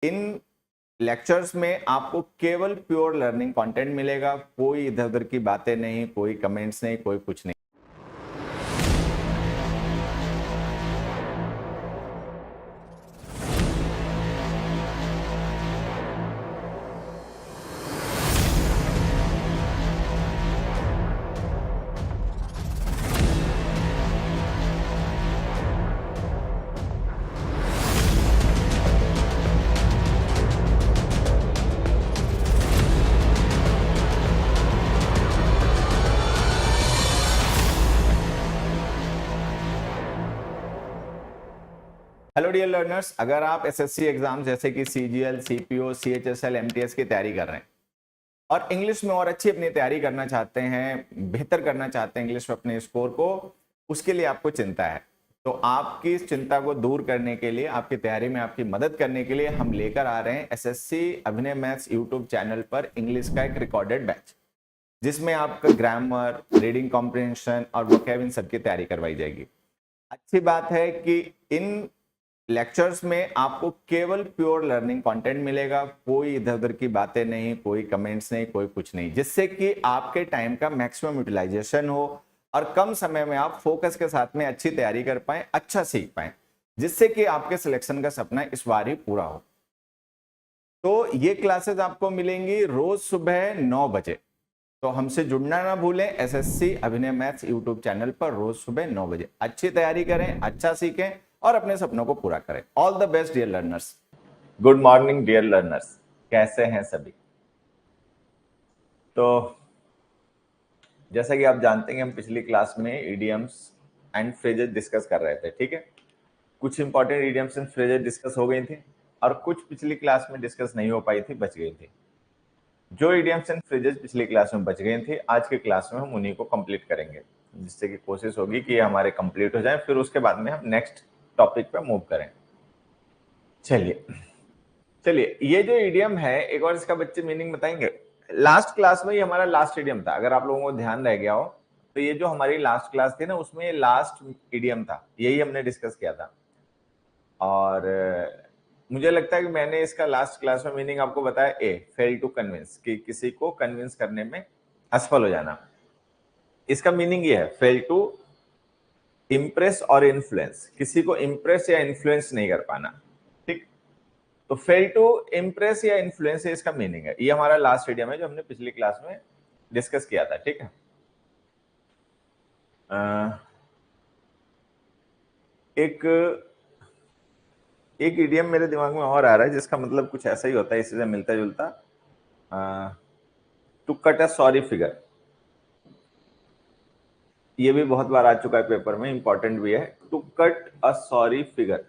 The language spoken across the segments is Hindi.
इन लेक्चर्स में आपको केवल प्योर लर्निंग कंटेंट मिलेगा, कोई इधर उधर की बातें नहीं, कोई कमेंट्स नहीं, कोई कुछ नहीं। हेलो डियर लर्नर्स, अगर आप एसएससी एग्जाम जैसे कि सीजीएल, सीपीओ, सीएचएसएल, एमटीएस की तैयारी कर रहे हैं और इंग्लिश में और अच्छी अपनी तैयारी करना चाहते हैं, बेहतर करना चाहते हैं इंग्लिश में अपने स्कोर को, उसके लिए आपको चिंता है, तो आपकी इस चिंता को दूर करने के लिए, आपकी तैयारी में आपकी मदद करने के लिए हम लेकर आ रहे हैं एसएससी अभिनय मैथ्स यूट्यूब चैनल पर इंग्लिश का एक रिकॉर्डेड बैच, जिसमें आपका ग्रामर, रीडिंग कॉम्प्रिहेंशन और वोकैब इन सबकी तैयारी करवाई जाएगी। अच्छी बात है कि इन लेक्चर्स में आपको केवल प्योर लर्निंग कंटेंट मिलेगा, कोई इधर उधर की बातें नहीं, कोई कमेंट्स नहीं, कोई कुछ नहीं, जिससे कि आपके टाइम का मैक्सिमम यूटिलाइजेशन हो और कम समय में आप फोकस के साथ में अच्छी तैयारी कर पाए, अच्छा सीख पाए, जिससे कि आपके सिलेक्शन का सपना इस बार ही पूरा हो। तो ये क्लासेस आपको मिलेंगी रोज सुबह 9 बजे। तो हमसे जुड़ना ना भूलें, एसएससी अभिनय मैथ्स यूट्यूब चैनल पर रोज सुबह 9 बजे। अच्छी तैयारी करें, अच्छा सीखें और अपने सपनों को पूरा करें। All the best dear learners. Good morning dear learners, कैसे हैं सभी? तो जैसा कि आप जानते हैं, हम पिछली क्लास में इडियम्स एंड फ्रेजेस डिस्कस कर रहे थे, ठीक है। कुछ important idioms and phrases discuss हो गई थी और कुछ पिछली क्लास में डिस्कस नहीं हो पाई थी, बच गई थी। जो इडियम्स एंड फ्रेजेस पिछली क्लास में बच गए थे, आज की क्लास में हम उन्हीं को कंप्लीट करेंगे, जिससे कि कोशिश होगी कि हमारे कंप्लीट हो जाए, फिर उसके बाद में हम नेक्स्ट टॉपिक पे मूव करें। चलिए चलिए, ये जो इडियम है, एक और इसका बच्चे मीनिंग बताएंगे। लास्ट क्लास में ये हमारा लास्ट इडियम था, अगर आप लोगों को ध्यान रह गया हो तो ये जो हमारी लास्ट क्लास थी ना, उसमें ये लास्ट इडियम था, यही हमने डिस्कस किया था। और मुझे लगता है कि मैंने इसका लास्ट क्लास में मीनिंग आपको बताया, ए फेल टू कन्विंस, कि किसी को कन्विंस करने में असफल हो जाना। इसका मीनिंग ये है, फेल टू इम्प्रेस और इन्फ्लुएंस, किसी को इम्प्रेस या इन्फ्लुएंस नहीं कर पाना, ठीक। तो फेल टू इम्प्रेस या इन्फ्लुएंस इसका मीनिंग है। ये हमारा लास्ट इडियम है जो हमने पिछली क्लास में डिस्कस किया था, ठीक है। एक एक इडियम मेरे दिमाग में और आ रहा है, जिसका मतलब कुछ ऐसा ही होता है, इसी से मिलता जुलता। To cut a sorry figure, ये भी बहुत बार आ चुका है पेपर में, इंपॉर्टेंट भी है। To cut a sorry figure,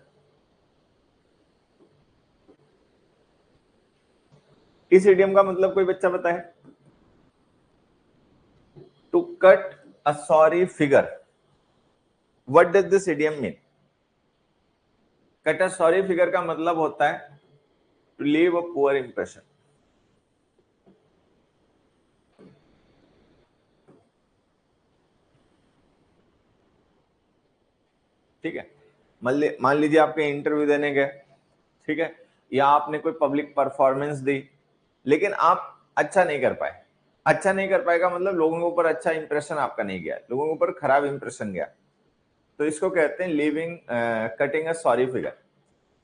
इस इडियम का मतलब कोई बच्चा बताए? To cut a sorry figure, what does this idiom mean? Cut a sorry figure का मतलब होता है to leave a poor impression. ठीक है, मान लीजिए आपके इंटरव्यू देने गए, ठीक है, या आपने कोई पब्लिक परफॉर्मेंस दी, लेकिन आप अच्छा नहीं कर पाए। अच्छा नहीं कर पाएगा मतलब लोगों के ऊपर अच्छा इंप्रेशन आपका नहीं गया, लोगों के ऊपर खराब इंप्रेशन गया, तो इसको कहते हैं leaving cutting a sorry figure.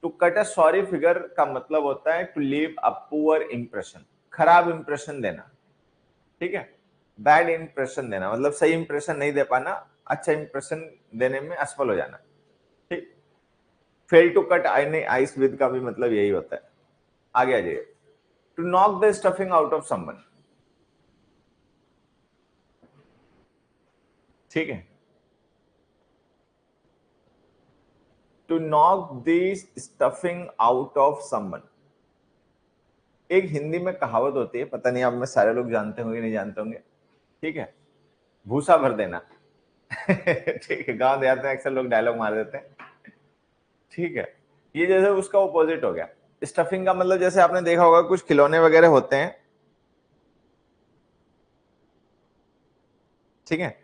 To cut a sorry figure का मतलब होता है to leave a poor impression, खराब इंप्रेशन देना, ठीक है। बैड इंप्रेशन देना मतलब सही इंप्रेशन नहीं दे पाना, अच्छा इंप्रेशन देने में असफल हो जाना, ठीक। Fail to cut ice with का भी मतलब यही होता है। आगे आ जाइए, to knock the stuffing out of someone, ठीक है। To knock the stuffing out of someone, एक हिंदी में कहावत होती है, पता नहीं आप में सारे लोग जानते होंगे नहीं जानते होंगे, ठीक है, भूसा भर देना। ठीक है, गांव देहात में अक्सर लोग डायलॉग मार देते हैं, ठीक है। ये जैसे उसका ऑपोजिट हो गया। स्टफिंग का मतलब जैसे आपने देखा होगा कुछ खिलौने वगैरह होते हैं, ठीक है,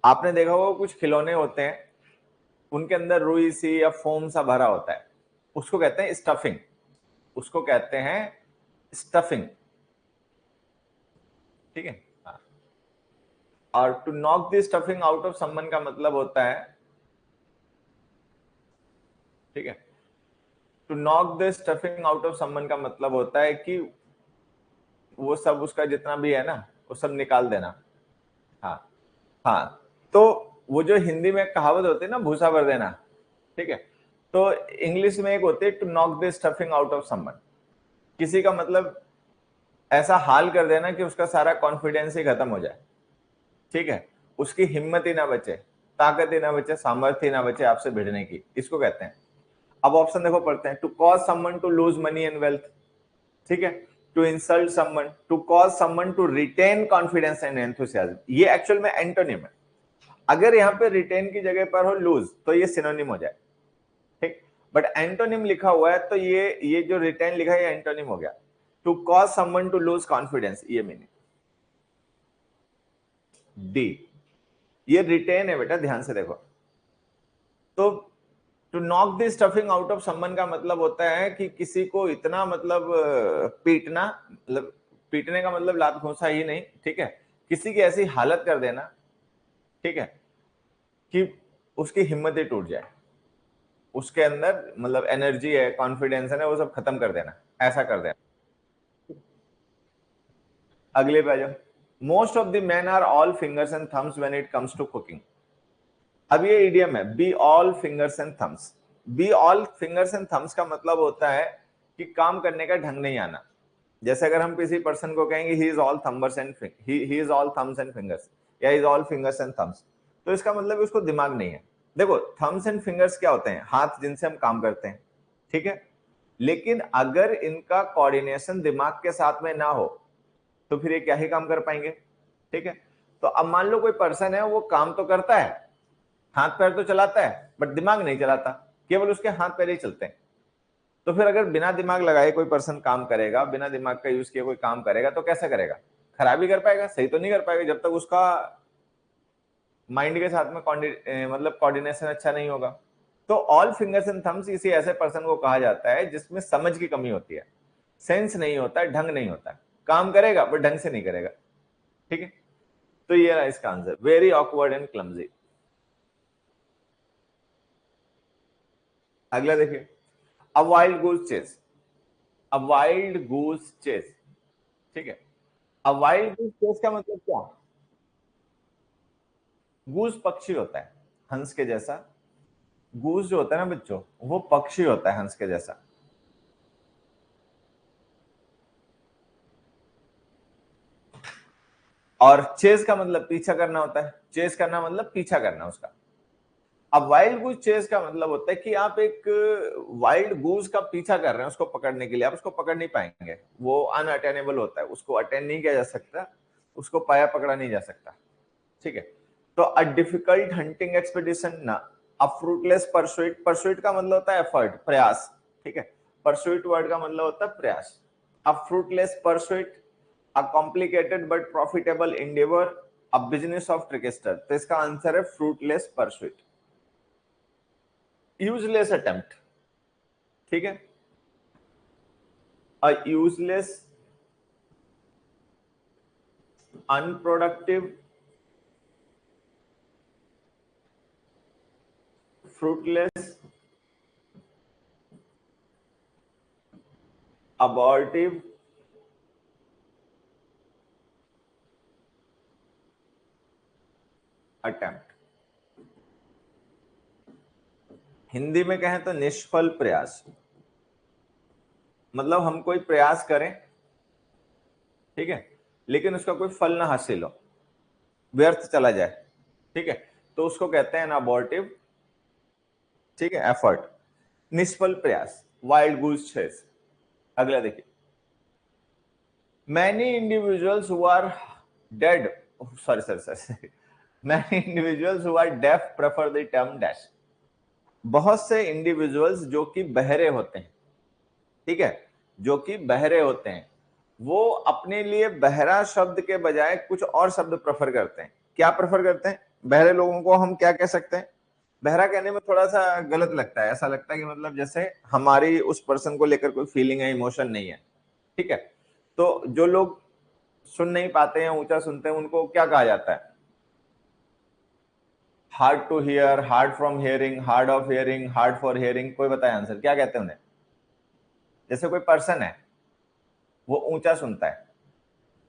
आपने देखा होगा कुछ खिलौने होते हैं, उनके अंदर रुई सी या फोम सा भरा होता है, उसको कहते हैं स्टफिंग, उसको कहते हैं स्टफिंग, ठीक है। हाँ। और to knock the stuffing out of someone का मतलब होता है, ठीक है, to knock the stuffing out of someone का मतलब होता है कि वो सब उसका जितना भी है ना वो सब निकाल देना। हाँ। हाँ, तो वो जो हिंदी में कहावत होती है ना, भूसा भर देना, ठीक है, तो इंग्लिश में एक होती है to knock the stuffing out of someone. किसी का मतलब ऐसा हाल कर देना कि उसका सारा कॉन्फिडेंस ही खत्म हो जाए, ठीक है, उसकी हिम्मत ही ना बचे, ताकत ही ना बचे, सामर्थ्य ही ना बचे आपसे भिड़ने की, इसको कहते हैं। अब ऑप्शन देखो पढ़ते हैं, to cause someone to lose money and wealth, ठीक है, to insult someone, to cause someone to retain confidence and enthusiasm, ये एक्चुअल में एंटोनिम है। अगर यहाँ पे रिटेन की जगह पर हो लूज तो ये सिनोनिम हो जाए, ठीक, बट एंटोनिम लिखा हुआ है तो ये जो रिटेन लिखा है ये एंटोनिम हो गया। To cause someone to lose confidence, ये मीनिंग। डी, ये रिटेन है बेटा, ध्यान से देखो। तो to knock the stuffing out of someone का मतलब होता है कि किसी को इतना मतलब पीटना, मतलब पीटने का मतलब लात घूंसा ही नहीं, ठीक है, किसी की ऐसी हालत कर देना, ठीक है, कि उसकी हिम्मत ही टूट जाए, उसके अंदर मतलब एनर्जी है, कॉन्फिडेंस है, वो सब खत्म कर देना, ऐसा कर देना। अगले पे आ जाओ। Most of the man are all fingers and thumbs when it comes to cooking. अब ये इडियम है, be all fingers and thumbs. Be all fingers and thumbs का मतलब होता है कि काम करने का ढंग नहीं आना। जैसे अगर हम किसी पर्सन को कहेंगे he is all thumbers and he is all thumbs and fingers, या is all fingers and thumbs, तो इसका मतलब उसको दिमाग नहीं है। देखो, थम्स एंड फिंगर्स क्या होते हैं? हाथ जिनसे हम काम करते हैं, ठीक है, लेकिन अगर इनका कोऑर्डिनेशन दिमाग के साथ में ना हो तो फिर ये क्या ही काम कर पाएंगे, ठीक है। तो अब मान लो कोई पर्सन है, वो काम तो करता है, हाथ पैर तो चलाता है, बट दिमाग नहीं चलाता, केवल उसके हाथ पैर ही चलते हैं। तो फिर अगर बिना दिमाग लगाए कोई पर्सन काम करेगा, बिना दिमाग का यूज किए कोई काम करेगा, तो कैसे करेगा? खराब ही कर पाएगा, सही तो नहीं कर पाएगा जब तक उसका माइंड के साथ में मतलब कोऑर्डिनेशन अच्छा नहीं होगा। तो ऑल फिंगर्स एंड थम्स किसी ऐसे पर्सन को कहा जाता है जिसमें समझ की कमी होती है, सेंस नहीं होता है, ढंग नहीं होता है, काम करेगा बट ढंग से नहीं करेगा, ठीक है। तो ये रहा इसका answer, very awkward and clumsy. अगला देखिए, अ वाइल्ड गूस चेस। अ वाइल्ड गूस चेस, ठीक है, अ वाइल्ड गूस चेस का मतलब क्या? गूस पक्षी होता है हंस के जैसा। गूस जो होता है ना बच्चों, वो पक्षी होता है हंस के जैसा। और चेस का मतलब पीछा करना होता है, चेस करना मतलब पीछा करना उसका। अब वाइल्ड गूस चेस का मतलब होता है कि आप एक वाइल्ड गूस का पीछा कर रहे हैं उसको पकड़ने के लिए, आप उसको पकड़ नहीं पाएंगे, वो अनअटेनेबल होता है, उसको अटेंड नहीं किया जा सकता, उसको पाया पकड़ा नहीं जा सकता, ठीक है। तो अ डिफिकल्ट हंटिंग एक्सपेडिशन ना, अ फ्रूटलेस परसुइट, परसुइट का मतलब होता है एफर्ट, प्रयास, ठीक है, परसुइट वर्ड का मतलब होता है प्रयास। A fruitless pursuit, a complicated but profitable endeavour, a business of trickster. तो इसका आंसर है फ्रूटलेस परसुइट, यूजलेस अटेम्प्ट, ठीक है, अ useless, unproductive, fruitless, abortive, attempt। Hindi में कहें तो निष्फल प्रयास, मतलब हम कोई प्रयास करें, ठीक है, लेकिन उसका कोई फल ना हासिल हो, व्यर्थ चला जाए, ठीक है, तो उसको कहते हैं अबॉर्टिव, ठीक है, एफर्ट, निष्फल प्रयास, वाइल्ड गूस चेस। अगला देखिए, many individuals who are dead, sorry many individuals who are deaf prefer the term dash. बहुत से इंडिविजुअल्स जो कि बहरे होते हैं, ठीक है, जो कि बहरे होते हैं, वो अपने लिए बहरा शब्द के बजाय कुछ और शब्द प्रेफर करते हैं। क्या प्रेफर करते हैं? बहरे लोगों को हम क्या कह सकते हैं? बहरा कहने में थोड़ा सा गलत लगता है, ऐसा लगता है कि मतलब जैसे हमारी उस पर्सन को लेकर कोई फीलिंग है, इमोशन नहीं है, ठीक है। तो जो लोग सुन नहीं पाते हैं, ऊंचा सुनते हैं, उनको क्या कहा जाता है? Hard to hear, hard from hearing, hard of hearing, hard for hearing, कोई बताए आंसर, क्या कहते हैं उन्हें? जैसे कोई पर्सन है, वो ऊंचा सुनता है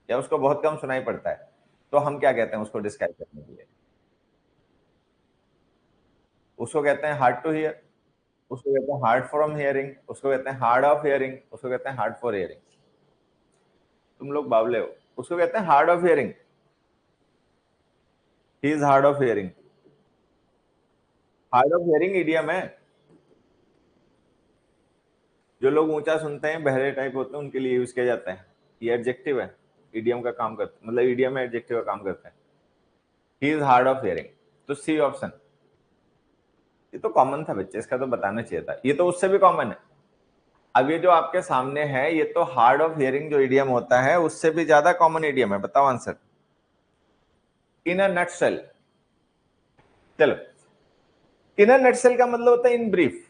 या उसको बहुत कम सुनाई पड़ता है, तो हम क्या कहते हैं उसको डिस्क्राइब करने के लिए? उसको कहते हैं हार्ड टू हियर, उसको कहते हैं हार्ड फ्रॉम हियरिंग, उसको कहते हैं हार्ड ऑफ हियरिंग, उसको कहते हैं हार्ड फॉर हियरिंग। तुम लोग बावले हो, उसको कहते हैं hard of hearing. He is hard of hearing. Hard of hearing idiom है। जो लोग ऊंचा सुनते हैं, बहरे टाइप होते हैं, उनके लिए यूज किया जाता है। ये एडजेक्टिव है, इडियम का काम करता है, मतलब इडियम में एडजेक्टिव का काम करता है। He is hard of hearing. तो सी ऑप्शन। ये तो कॉमन था बच्चे, इसका तो बताना चाहिए था, ये तो उससे भी कॉमन है। अब ये जो आपके सामने है, ये तो हार्ड ऑफ हियरिंग जो इडियम होता है, उससे भी ज्यादा कॉमन इडियम है। बताओ आंसर। In a nutshell. चलो, इन अ नटशेल का मतलब होता है in brief.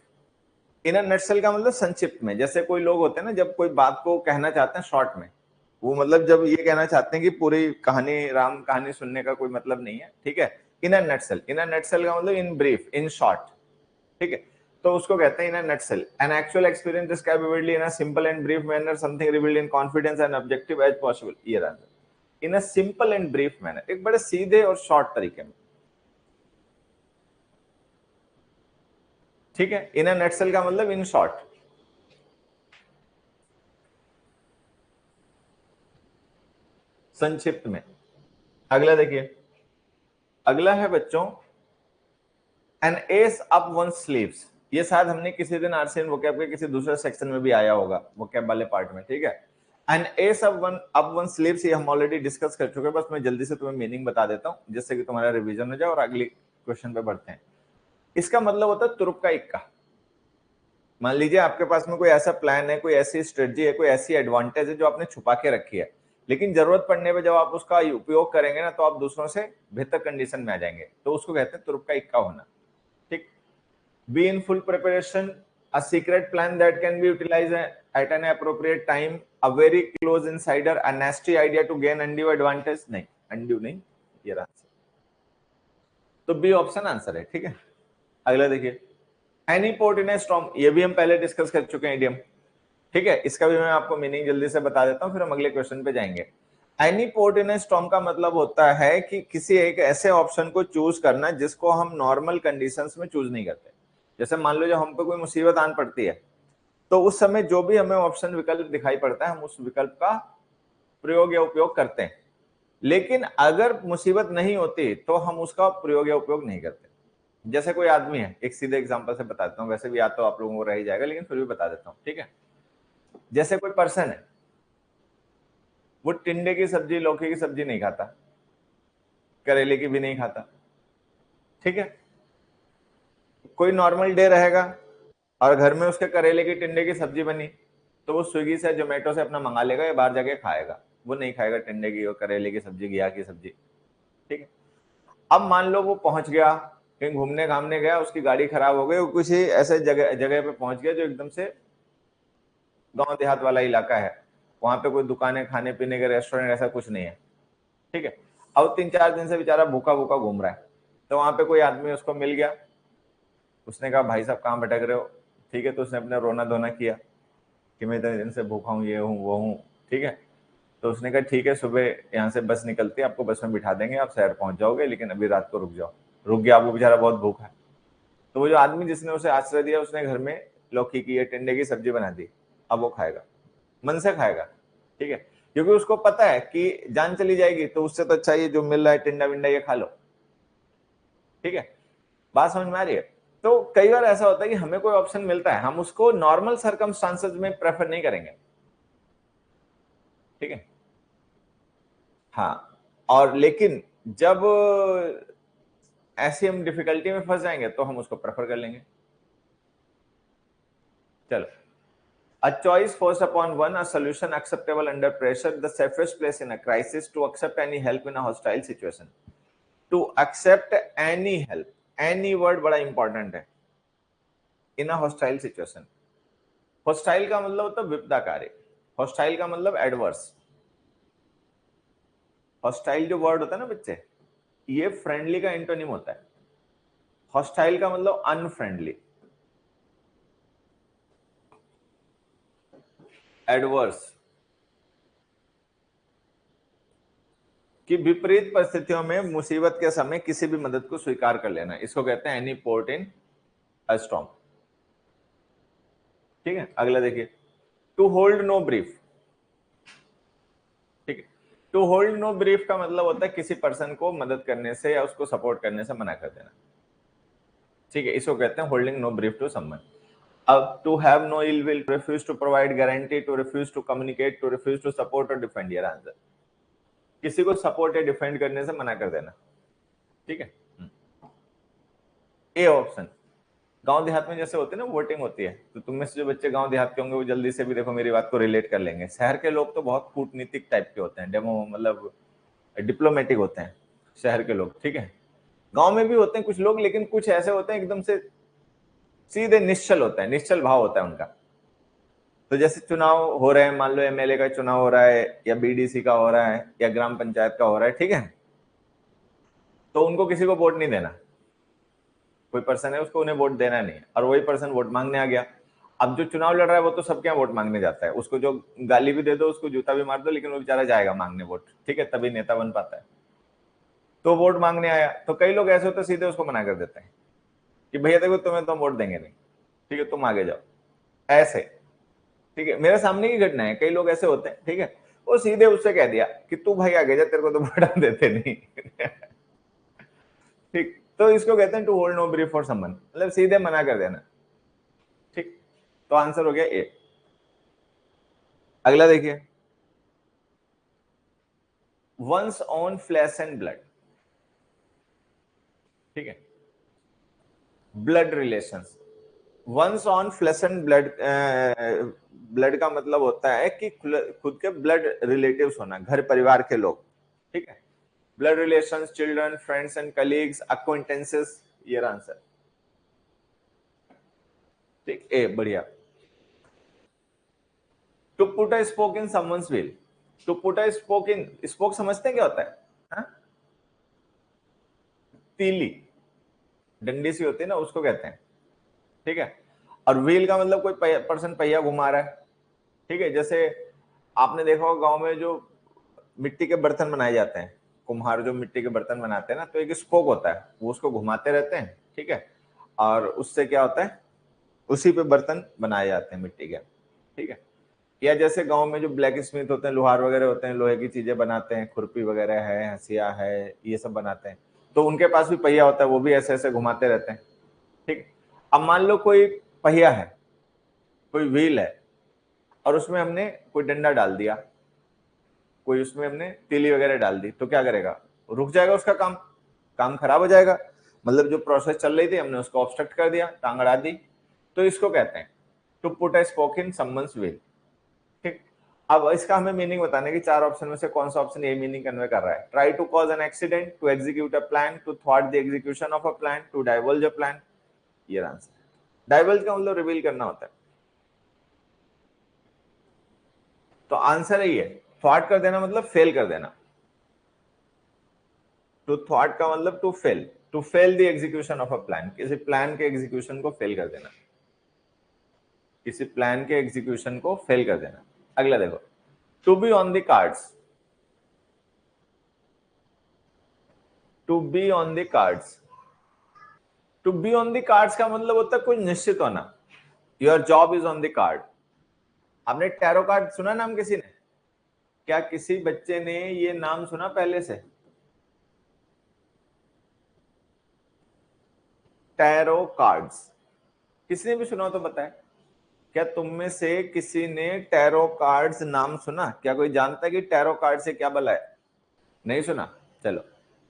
In a nutshell का मतलब संक्षिप्त में। जैसे कोई लोग होते हैं ना, जब कोई बात को कहना चाहते हैं शॉर्ट में, वो मतलब जब ये कहना चाहते हैं कि पूरी कहानी, राम कहानी सुनने का कोई मतलब नहीं है, ठीक है। इन a nutshell, in a nutshell का मतलब इन ब्रीफ, इन शॉर्ट, ठीक है। तो उसको कहते हैं in a nutshell, an actual experience describe vividly in a simple and brief manner, something revealed in confidence and objective as possible. ये answer. In a simple and brief manner, एक बड़े सीधे और शॉर्ट तरीके में, ठीक है। इन अ नटशेल का मतलब इन शॉर्ट, संक्षिप्त में। अगला देखिए, अगला है बच्चों an ace up one sleeves. ये शायद हमने किसी दिन आरसीएन वोकैब के किसी दूसरे सेक्शन में भी आया होगा, वोकैब वाले पार्ट में, ठीक है। An ace up one sleeves, ये हम ऑलरेडी डिस्कस कर चुके हैं, बस मैं जल्दी से तुम्हें मीनिंग बता देता हूं जिससे कि तुम्हारा रिवीजन हो जाए और अगली क्वेश्चन पे बढ़ते हैं। इसका मतलब होता है तुरुप का इक्का। मान लीजिए आपके पास में कोई ऐसा प्लान है, कोई ऐसी स्ट्रेटजी है, कोई ऐसी एडवांटेज है जो आपने छुपा के रखी है, लेकिन जरूरत पड़ने पे जब आप उसका उपयोग करेंगे ना, तो आप दूसरों से बेहतर कंडीशन में आ जाएंगे, तो उसको कहते हैं तुरुप का इक्का होना, ठीक। Be in full preparation, a secret plan that can be utilized at an appropriate time, a very close insider, a nasty idea to gain undue advantage। नहीं, undue नहीं, ये आंसर। तो बी ऑप्शन आंसर है, ठीक है। अगला देखिए, any port in A storm, ये भी हम पहले डिस्कस कर चुके हैं इडियम, ठीक है। इसका भी मैं आपको मीनिंग जल्दी से बता देता हूं, फिर हम अगले क्वेश्चन पे जाएंगे। Any port in A storm का मतलब होता है कि किसी एक ऐसे ऑप्शन को चूज करना जिसको हम नॉर्मल कंडीशंस में चूज नहीं करते। जैसे मान लो जब हम पे कोई मुसीबत आन पड़ती है, तो उस समय जो भी हमें ऑप्शन विकल्प दिखाई पड़ता है, हम उस विकल्प का प्रयोग या उपयोग करते हैं। लेकिन अगर मुसीबत नहीं होती तो हम उसका प्रयोग या उपयोग नहीं करते। जैसे कोई आदमी है, एक सीधे एग्जांपल से बता देता हूं, वैसे भी याद तो आप लोगों को रह ही जाएगा, लेकिन फिर भी बता देता हूं, ठीक है। जैसे कोई पर्सन है, वो टिंडे की सब्जी, लौकी की सब्जी नहीं खाता, करेले की भी नहीं खाता, ठीक है। कोई नॉर्मल डे रहेगा और घर में उसके करेले की, टिंडे की सब्जी बनी, तो वो स्विगी से, जोमेटो से अपना मंगा लेगा या बाहर जाके खाएगा। वो नहीं खाएगा टिंडे की और करेले की सब्जी, घिया की सब्जी, ठीक है। अब मान लो वो पहुंच गया, कहीं घूमने घामने गया, उसकी गाड़ी खराब हो गई, वो किसी ऐसे जगह जगह पे पहुंच गया जो एकदम से गांव देहात वाला इलाका है, वहां पे कोई दुकानें, खाने पीने के रेस्टोरेंट ऐसा कुछ नहीं है, ठीक है। अब 3-4 दिन से बेचारा भूखा भूखा घूम रहा है, तो वहां पे कोई आदमी उसको मिल गया, उसने कहा भाई साहब कहाँ भटक रहे हो, ठीक है। तो उसने अपना रोना धोना किया कि मैं इतने दिन से भूखा हूँ, ये हूँ वो हूँ, ठीक है। तो उसने कहा ठीक है, सुबह यहाँ से बस निकलती है, आपको बस में बिठा देंगे, आप शहर पहुंच जाओगे, लेकिन अभी रात को रुक जाओ। रुक गया, वो बेचारा बहुत भूखा है। तो वो जो आदमी जिसने उसे आश्रय दिया, उसने घर में लौकी की या टिंडे की सब्जी बना दी। अब वो खाएगा, मन से खाएगा, ठीक है, क्योंकि उसको पता है कि जान चली जाएगी, तो उससे तो अच्छा ये जो मिल रहा है टिंडा विंडा, ये खा लो, ठीक है। बात समझ में आ रही है? तो कई बार ऐसा होता है कि हमें कोई ऑप्शन मिलता है, हम उसको नॉर्मल सर्कमस्टांसेस में प्रेफर नहीं करेंगे, ठीक है। हाँ, और लेकिन जब ऐसी हम डिफिकल्टी में फंस जाएंगे तो हम उसको प्रेफर कर लेंगे। चलो, a choice forced upon one, a solution acceptable under pressure, the safest place in a crisis, to accept any help in a hostile situation, to accept any help, any word बड़ा इंपॉर्टेंट है इन अ हॉस्टाइल सिचुएशन। हॉस्टाइल का मतलब होता है विपदाकारी, हॉस्टाइल का मतलब एडवर्स। हॉस्टाइल जो वर्ड होता है ना बच्चे, ये फ्रेंडली का एंटोनिम होता है। हॉस्टाइल का मतलब अनफ्रेंडली, एडवर्स, कि विपरीत परिस्थितियों में मुसीबत के समय किसी भी मदद को स्वीकार कर लेना, इसको कहते हैं any port in a storm. ठीक है, अगला देखिए, टू होल्ड नो ब्रीफ। ठीक है, टू होल्ड नो ब्रीफ का मतलब होता है किसी पर्सन को मदद करने से या उसको सपोर्ट करने से मना कर देना। ठीक है, इसको कहते हैं holding no brief to someone. अब to have no ill will, refuse to provide guarantee, to refuse to communicate, to refuse to support और डिफेंड। योर आंसर, किसी को सपोर्ट या डिफेंड करने से मना कर देना। ठीक है, ए ऑप्शन। गांव देहात में जैसे होते हैं ना वोटिंग होती है, तो तुम में से जो बच्चे गांव देहात के होंगे वो जल्दी से भी देखो मेरी बात को रिलेट कर लेंगे। शहर के लोग तो बहुत कूटनीतिक टाइप के होते हैं, डेमो मतलब डिप्लोमेटिक होते हैं शहर के लोग। ठीक है, गांव में भी होते हैं कुछ लोग, लेकिन कुछ ऐसे होते हैं एकदम से सीधे निश्चल होता है, निश्चल भाव होता है उनका। तो जैसे चुनाव हो रहे हैं, मान लो एमएलए का चुनाव हो रहा है या बीडीसी का हो रहा है या ग्राम पंचायत का हो रहा है, ठीक है, तो उनको किसी को वोट नहीं देना। कोई पर्सन है उसको उन्हें वोट देना नहीं है, और वही पर्सन वोट मांगने आ गया। अब जो चुनाव लड़ रहा है वो तो सबके यहाँ वोट मांगने जाता है, उसको जो गाली भी दे दो, उसको जूता भी मार दो, लेकिन वो बेचारा जाएगा मांगने वोट। ठीक है, तभी नेता बन पाता है। तो वोट मांगने आया, तो कई लोग ऐसे होते हैं सीधे उसको मना कर देते हैं कि भैया देखो तुम्हें तो वोट देंगे नहीं, ठीक है तुम आगे जाओ, ऐसे। ठीक है, मेरे सामने की घटना है, कई लोग ऐसे होते हैं। ठीक है, वो सीधे उससे कह दिया कि तू भाई आगे जा, तेरे को तो वोट हम देते नहीं। ठीक, तो इसको कहते हैं to hold no brief for someone, मतलब सीधे मना कर देना। ठीक, तो आंसर हो गया ए। अगला देखिए, one's own flesh and blood. ठीक है, blood relations, one's own flesh and blood, blood का मतलब होता है कि खुद के ब्लड रिलेटिव्स होना, घर परिवार के लोग। ठीक है, blood relations, children, friends and colleagues, acquaintances, ये आंसर। ठीक, ए बढ़िया। To put a spoke in someone's wheel, to put a spoke in, spoke समझते हैं क्या होता है? हा? तीली, डंडी सी होती है ना, उसको कहते हैं। ठीक है, और व्हील का मतलब कोई पर्सन पहिया घुमा रहा है। ठीक है, जैसे आपने देखा होगा गांव में जो मिट्टी के बर्तन बनाए जाते हैं, कुम्हार जो मिट्टी के बर्तन बनाते हैं ना, तो एक स्पोक होता है, वो उसको घुमाते रहते हैं। ठीक है, और उससे क्या होता है, उसी पे बर्तन बनाए जाते हैं मिट्टी के। ठीक है, या जैसे गांव में जो ब्लैक स्मिथ होते हैं, लोहार वगैरह होते हैं, लोहे की चीजें बनाते हैं, खुरपी वगैरह है, हंसिया है, ये सब बनाते हैं, तो उनके पास भी पहिया होता है, वो भी ऐसे ऐसे घुमाते रहते हैं। ठीक, अब मान लो कोई पहिया है, कोई व्हील है, और उसमें हमने कोई डंडा डाल दिया, कोई उसमें हमने तीली वगैरह डाल दी, तो क्या करेगा? रुक जाएगा उसका काम, काम खराब हो जाएगा। मतलब जो प्रोसेस चल रही थी हमने उसको ऑब्स्ट्रक्ट कर दिया, टांग अड़ा दी। तो इसको कहते हैं to put a spoke in someone's wheel. ठीक, अब इसका हमें मीनिंग बताने की, चार ऑप्शन में से कौन सा ऑप्शन ये मीनिंग कन्वे कर रहा है? Try to cause an accident, to execute a plan, to thwart the execution of a plan, to divulge a plan. ये आंसर। डाइवल्ज का मतलब रिवील करना होता है, तो आंसर यही है। थ्वार्ट कर देना मतलब फेल कर देना। टू थ्वार्ट का मतलब to fail, to fail the execution of a plan, किसी प्लान के एग्जीक्यूशन को फेल कर देना, किसी प्लान के एग्जीक्यूशन को फेल कर देना। अगला देखो, to be on the cards, to be on the cards, to be on the cards का मतलब होता है कोई निश्चित होना, your job is on the card. आपने टैरो कार्ड सुना नाम किसी ने? क्या किसी बच्चे ने ये नाम सुना पहले से? टैरो कार्ड्स किसी ने भी सुना हो तो बताए। क्या तुम में से किसी ने टैरो कार्ड्स नाम सुना? क्या कोई जानता है कि टैरो कार्ड से क्या भला है? नहीं सुना? चलो,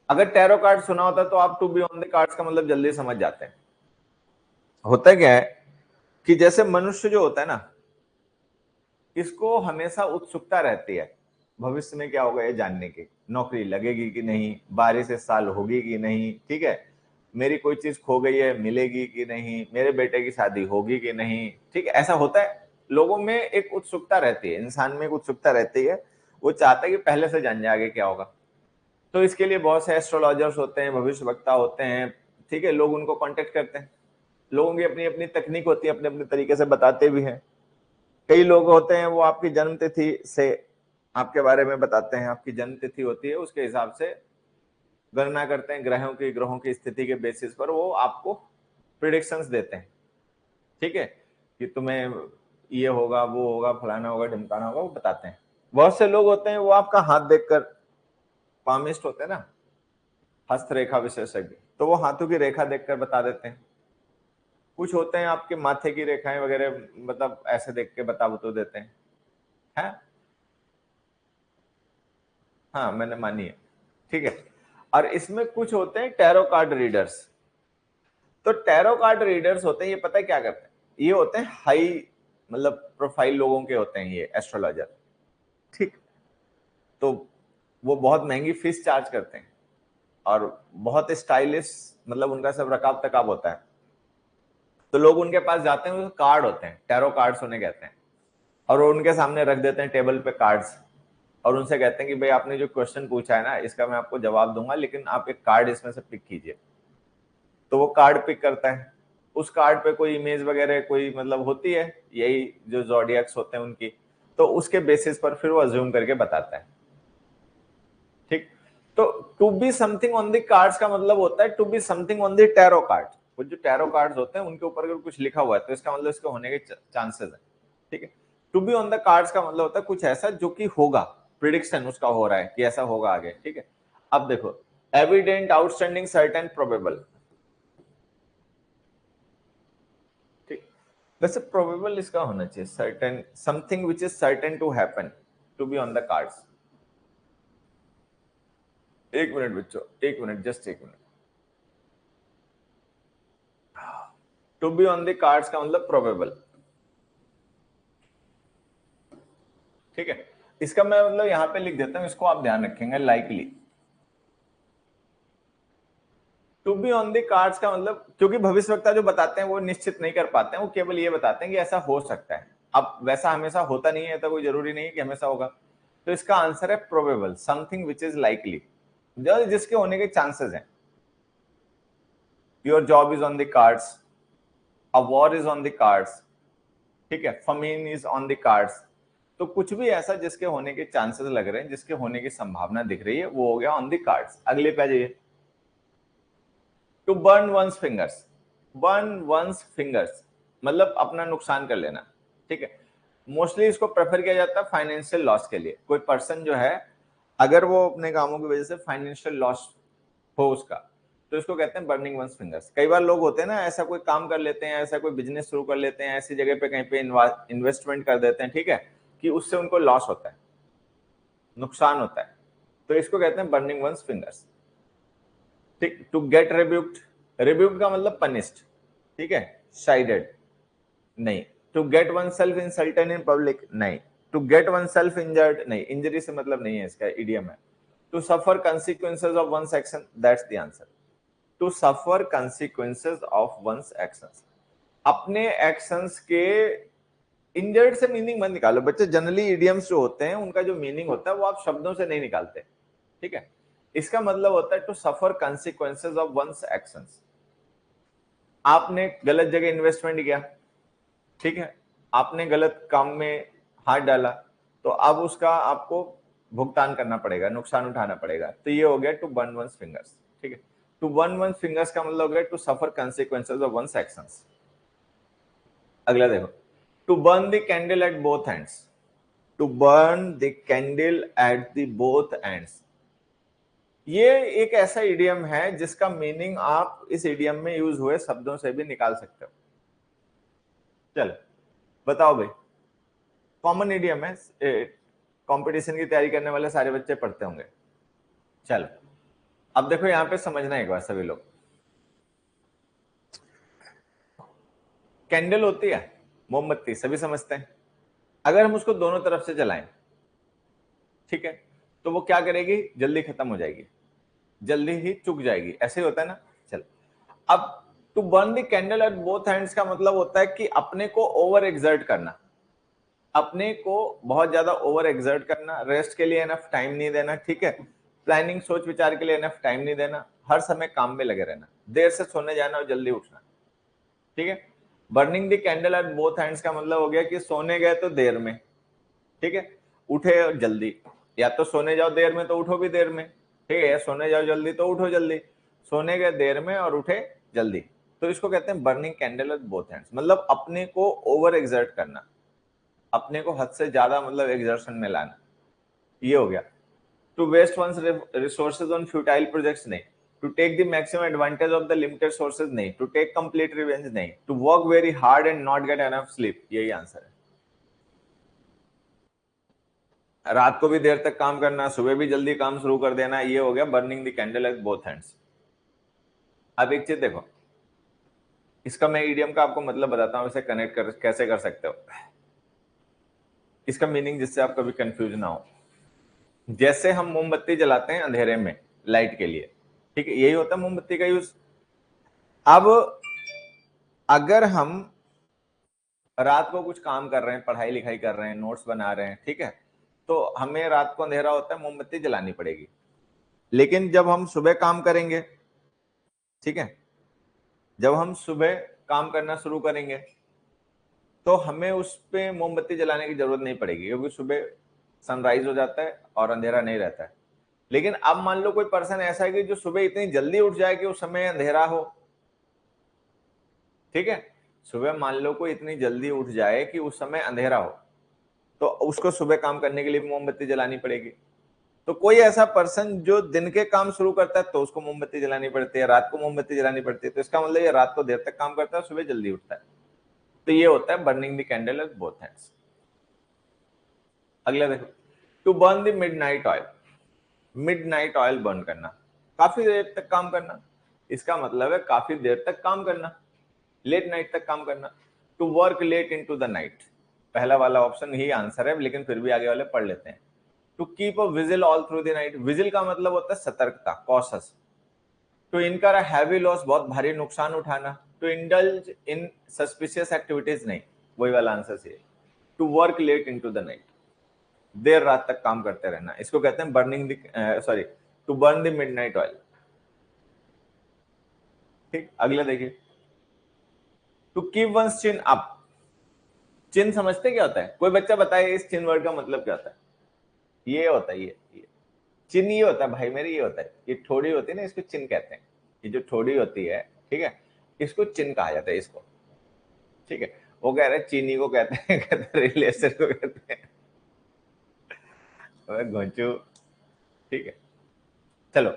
अगर टैरो कार्ड सुना होता तो आप to be on the cards का मतलब जल्दी समझ जाते हैं। होता क्या है कि जैसे मनुष्य जो होता है ना, इसको हमेशा उत्सुकता रहती है भविष्य में क्या होगा ये जानने की, नौकरी लगेगी कि नहीं, बारिश इस साल होगी कि नहीं। ठीक है, मेरी कोई चीज खो गई है, मिलेगी कि नहीं, मेरे बेटे की शादी होगी कि नहीं, ठीक है, ऐसा होता है। लोगों में एक उत्सुकता रहती है, इंसान में एक उत्सुकता रहती है, वो चाहता है कि पहले से जान जाए आगे क्या होगा। तो इसके लिए बहुत से एस्ट्रोलॉजर्स होते हैं, भविष्यवक्ता होते हैं, ठीक है, लोग उनको कांटेक्ट करते हैं। लोगों की अपनी अपनी तकनीक होती है, अपने अपने तरीके से बताते भी हैं। कई लोग होते हैं वो आपकी जन्म तिथि से आपके बारे में बताते हैं, आपकी जन्म तिथि होती है उसके हिसाब से गणना करते हैं, ग्रहों की स्थिति के बेसिस पर वो आपको प्रिडिक्शंस देते हैं, ठीक है, कि तुम्हें ये होगा, वो होगा, फलाना होगा, ढिमकाना होगा, वो बताते हैं। बहुत से लोग होते हैं वो आपका हाथ देखकर, पामिस्ट होते हैं ना, हस्तरेखा विशेषज्ञ, तो वो हाथों की रेखा देखकर बता देते हैं। कुछ होते हैं आपके माथे की रेखाएं वगैरह, मतलब ऐसे देख के बता देते हैं, है? हाँ, मैंने मानी है, ठीक है। और इसमें कुछ होते हैं टैरो कार्ड रीडर्स। तो टैरो कार्ड रीडर्स होते हैं, ये पता है क्या करते हैं, ये होते हैं हाई मतलब प्रोफाइल लोगों के होते हैं ये एस्ट्रोलॉजर, ठीक। तो वो बहुत महंगी फीस चार्ज करते हैं और बहुत स्टाइलिश, मतलब उनका सब रकाब तकाब होता है। तो लोग उनके पास जाते हैं, कार्ड होते हैं, टैरो कार्ड्स उन्हें कहते हैं, और वो उनके सामने रख देते हैं टेबल पे कार्ड्स, और उनसे कहते हैं कि भाई आपने जो क्वेश्चन पूछा है ना, इसका मैं आपको जवाब दूंगा, लेकिन आप एक कार्ड इसमें से पिक कीजिए। तो वो कार्ड पिक करता है, उस कार्ड पे कोई इमेज वगैरह कोई मतलब होती है, यही जो ज़ोडिएक्स होते हैं उनकी, तो उसके बेसिस पर फिर वो अज्यूम करके बताता है, ठीक। तो to be something on the cards का मतलब होता है to be something on the tarot card. वो जो टैरो कार्ड्स होते हैं उनके ऊपर अगर कुछ लिखा हुआ है तो इसका मतलब इसके होने के चांसेस है, ठीक है। To be on the cards का मतलब होता है कुछ ऐसा जो कि होगा, प्रिडिक्शन उसका हो रहा है कि ऐसा होगा आगे, ठीक है। अब देखो, एविडेंट, आउटस्टैंडिंग, सर्टेन, प्रोबेबल, ठीक। वैसे प्रोबेबल इसका होना चाहिए certain, something which is certain to happen, to be on the cards. एक मिनट बच्चों, एक मिनट, जस्ट एक minute. To be on the cards का मतलब प्रोबेबल, ठीक है। इसका मैं मतलब यहां पे लिख देता हूं, इसको आप ध्यान रखेंगे, likely. To be on the cards का मतलब, क्योंकि भविष्यवक्ता जो बताते हैं वो निश्चित नहीं कर पाते हैं, वो केवल ये बताते हैं कि ऐसा हो सकता है। अब वैसा हमेशा होता नहीं है, तो कोई जरूरी नहीं है कि हमेशा होगा। तो इसका आंसर है probable, something which is likely, जिसके होने के चांसेस हैं। Your job is on the cards, a war is on the cards, ठीक है, फमीन इज ऑन द कार्ड्स। तो कुछ भी ऐसा जिसके होने के चांसेस लग रहे हैं, जिसके होने की संभावना दिख रही है, वो हो गया ऑन द कार्ड्स। अगले पे जाइए। To burn one's fingers, burn one's fingers मतलब अपना नुकसान कर लेना, ठीक है। मोस्टली इसको प्रेफर किया जाता है फाइनेंशियल लॉस के लिए। कोई पर्सन जो है, अगर वो अपने कामों की वजह से फाइनेंशियल लॉस हो उसका, तो इसको कहते हैं बर्निंग वंस फिंगर्स। कई बार लोग होते हैं ना, ऐसा कोई काम कर लेते हैं, ऐसा कोई बिजनेस शुरू कर लेते हैं, ऐसी जगह पे कहीं पे इन्वेस्टमेंट कर देते हैं, ठीक है, कि उससे उनको लॉस होता है, नुकसान होता है, तो इसको कहते हैं बर्निंग वंस फिंगर्स, ठीक। टू गेट रिब्यूक्ड, रिब्यूक्ड का मतलब पनिश्ड, ठीक है, शाइडेड नहीं। To get oneself insulted in public नहीं। To get oneself injured नहीं, इंजरी से मतलब नहीं है, इसका इडियम है। To suffer consequences of one's action, that's the answer. To suffer consequences of one's actions, अपने एक्शंस के इंजर्ड से मीनिंग मत निकालो बच्चे। जनरली इडियम्स जो होते हैं उनका जो मीनिंग होता है वो आप शब्दों से नहीं निकालते, ठीक है। इसका मतलब होता है to suffer consequences of one's actions. आपने गलत जगह इन्वेस्टमेंट किया, ठीक है, आपने गलत काम में हाथ डाला, तो अब उसका आपको भुगतान करना पड़ेगा, नुकसान उठाना पड़ेगा। तो ये हो गया टू बर्न वंस फिंगर्स, ठीक है। टू बर्न वंस फिंगर्स का मतलब हो गया to suffer consequences of one's actions. अगला देखो, to burn the candle at both ends, to burn the candle at the both ends. ये एक ऐसा इडियम है जिसका मीनिंग आप इस इडियम में यूज हुए शब्दों से भी निकाल सकते हो। चलो बताओ भाई, कॉमन इडियम है, कंपटीशन की तैयारी करने वाले सारे बच्चे पढ़ते होंगे। चलो अब देखो यहां पे समझना एक बार सभी लोग, कैंडल होती है मोमबत्ती, सभी समझते हैं। अगर हम उसको दोनों तरफ से जलाएं, ठीक है, तो वो क्या करेगी, जल्दी खत्म हो जाएगी, जल्दी ही चुक जाएगी, ऐसे ही होता है ना। चल, अब to burn the candle at both hands का मतलब होता है कि अपने को ओवर एक्सर्ट करना, अपने को बहुत ज्यादा ओवर एक्सर्ट करना, रेस्ट के लिए एनफ टाइम नहीं देना, ठीक है, प्लानिंग सोच विचार के लिए एनफ टाइम नहीं देना, हर समय काम में लगे रहना, देर से सोने जाना और जल्दी उठना, ठीक है। Burning the candle at both hands का मतलब हो गया कि सोने गए तो देर में, ठीक है, उठे जल्दी, या तो सोने जाओ देर में तो उठो भी देर में, ठीक है, या सोने जाओ जल्दी तो उठो जल्दी, सोने गए देर में और उठे जल्दी, तो इसको कहते हैं burning candle at both hands, मतलब अपने को ओवर एक्सर्ट करना, अपने को हद से ज्यादा मतलब एक्सर्शन में लाना, ये हो गया। To waste one's resources on futile projects नहीं, to take the maximum advantage of the limited sources नहीं, टू टेक कंप्लीट रिवेंज नहीं, to work very hard and not get enough sleep, यही आंसर है। रात को भी देर तक काम करना, सुबह भी जल्दी काम शुरू कर देना, ये हो गया burning the candle at both hands. अब एक चीज देखो, इसका मैं इडियम का आपको मतलब बताता हूं, इसे कनेक्ट कैसे कर सकते हो, इसका मीनिंग जिससे आप कभी कंफ्यूज ना हो। जैसे हम मोमबत्ती जलाते हैं अंधेरे में लाइट के लिए, ठीक है, यही होता है मोमबत्ती का यूज। अब अगर हम रात को कुछ काम कर रहे हैं, पढ़ाई लिखाई कर रहे हैं, नोट्स बना रहे हैं, ठीक है, तो हमें रात को अंधेरा होता है, मोमबत्ती जलानी पड़ेगी। लेकिन जब हम सुबह काम करेंगे, ठीक है, जब हम सुबह काम करना शुरू करेंगे तो हमें उस पे मोमबत्ती जलाने की जरूरत नहीं पड़ेगी, क्योंकि सुबह सनराइज हो जाता है और अंधेरा नहीं रहता है। लेकिन अब मान लो कोई पर्सन ऐसा है कि जो सुबह इतनी जल्दी उठ जाए कि उस समय अंधेरा हो, ठीक है, सुबह मान लो कोई इतनी जल्दी उठ जाए कि उस समय अंधेरा हो, तो उसको सुबह काम करने के लिए मोमबत्ती जलानी पड़ेगी। तो कोई ऐसा पर्सन जो दिन के काम शुरू करता है तो उसको मोमबत्ती जलानी पड़ती है, रात को मोमबत्ती जलानी पड़ती है, तो इसका मतलब ये रात को देर तक काम करता है, सुबह जल्दी उठता है, तो ये होता है burning the candle at both hands. अगला देखो, to burn the midnight oil, midnight oil burn करना, काफी देर तक काम करना, इसका मतलब है काफी देर तक काम करना, लेट नाइट तक काम करना। To work late into the night, पहला वाला ऑप्शन ही आंसर है, लेकिन फिर भी आगे वाले पढ़ लेते हैं। To keep a vigil all through the night, vigil का मतलब होता है सतर्कता, कॉशस। टू इनकर अ हैवी लॉस, बहुत भारी नुकसान उठाना। To indulge in suspicious activities नहीं, वही वाला आंसर सही है। To work late into the night, देर रात तक काम करते रहना, इसको कहते हैं burning the sorry to burn the midnight oil. ठीक, अगला देखिए, to keep one's chin up, chin समझते क्या होता है, कोई बच्चा बताए इस चिन वर्ड का मतलब क्या होता है। ये होता है ये चिन, ये होता है भाई मेरे, ये होता है, ये ठोड़ी होती है ना, इसको चिन कहते हैं, ये जो ठोड़ी होती है, ठीक है, इसको चिन कहा जाता है इसको, ठीक है। वो कह रहे चीनी को कहते हैं, कहते हैं रिलेशन को कहते हैं घोंचू, ठीक है। चलो,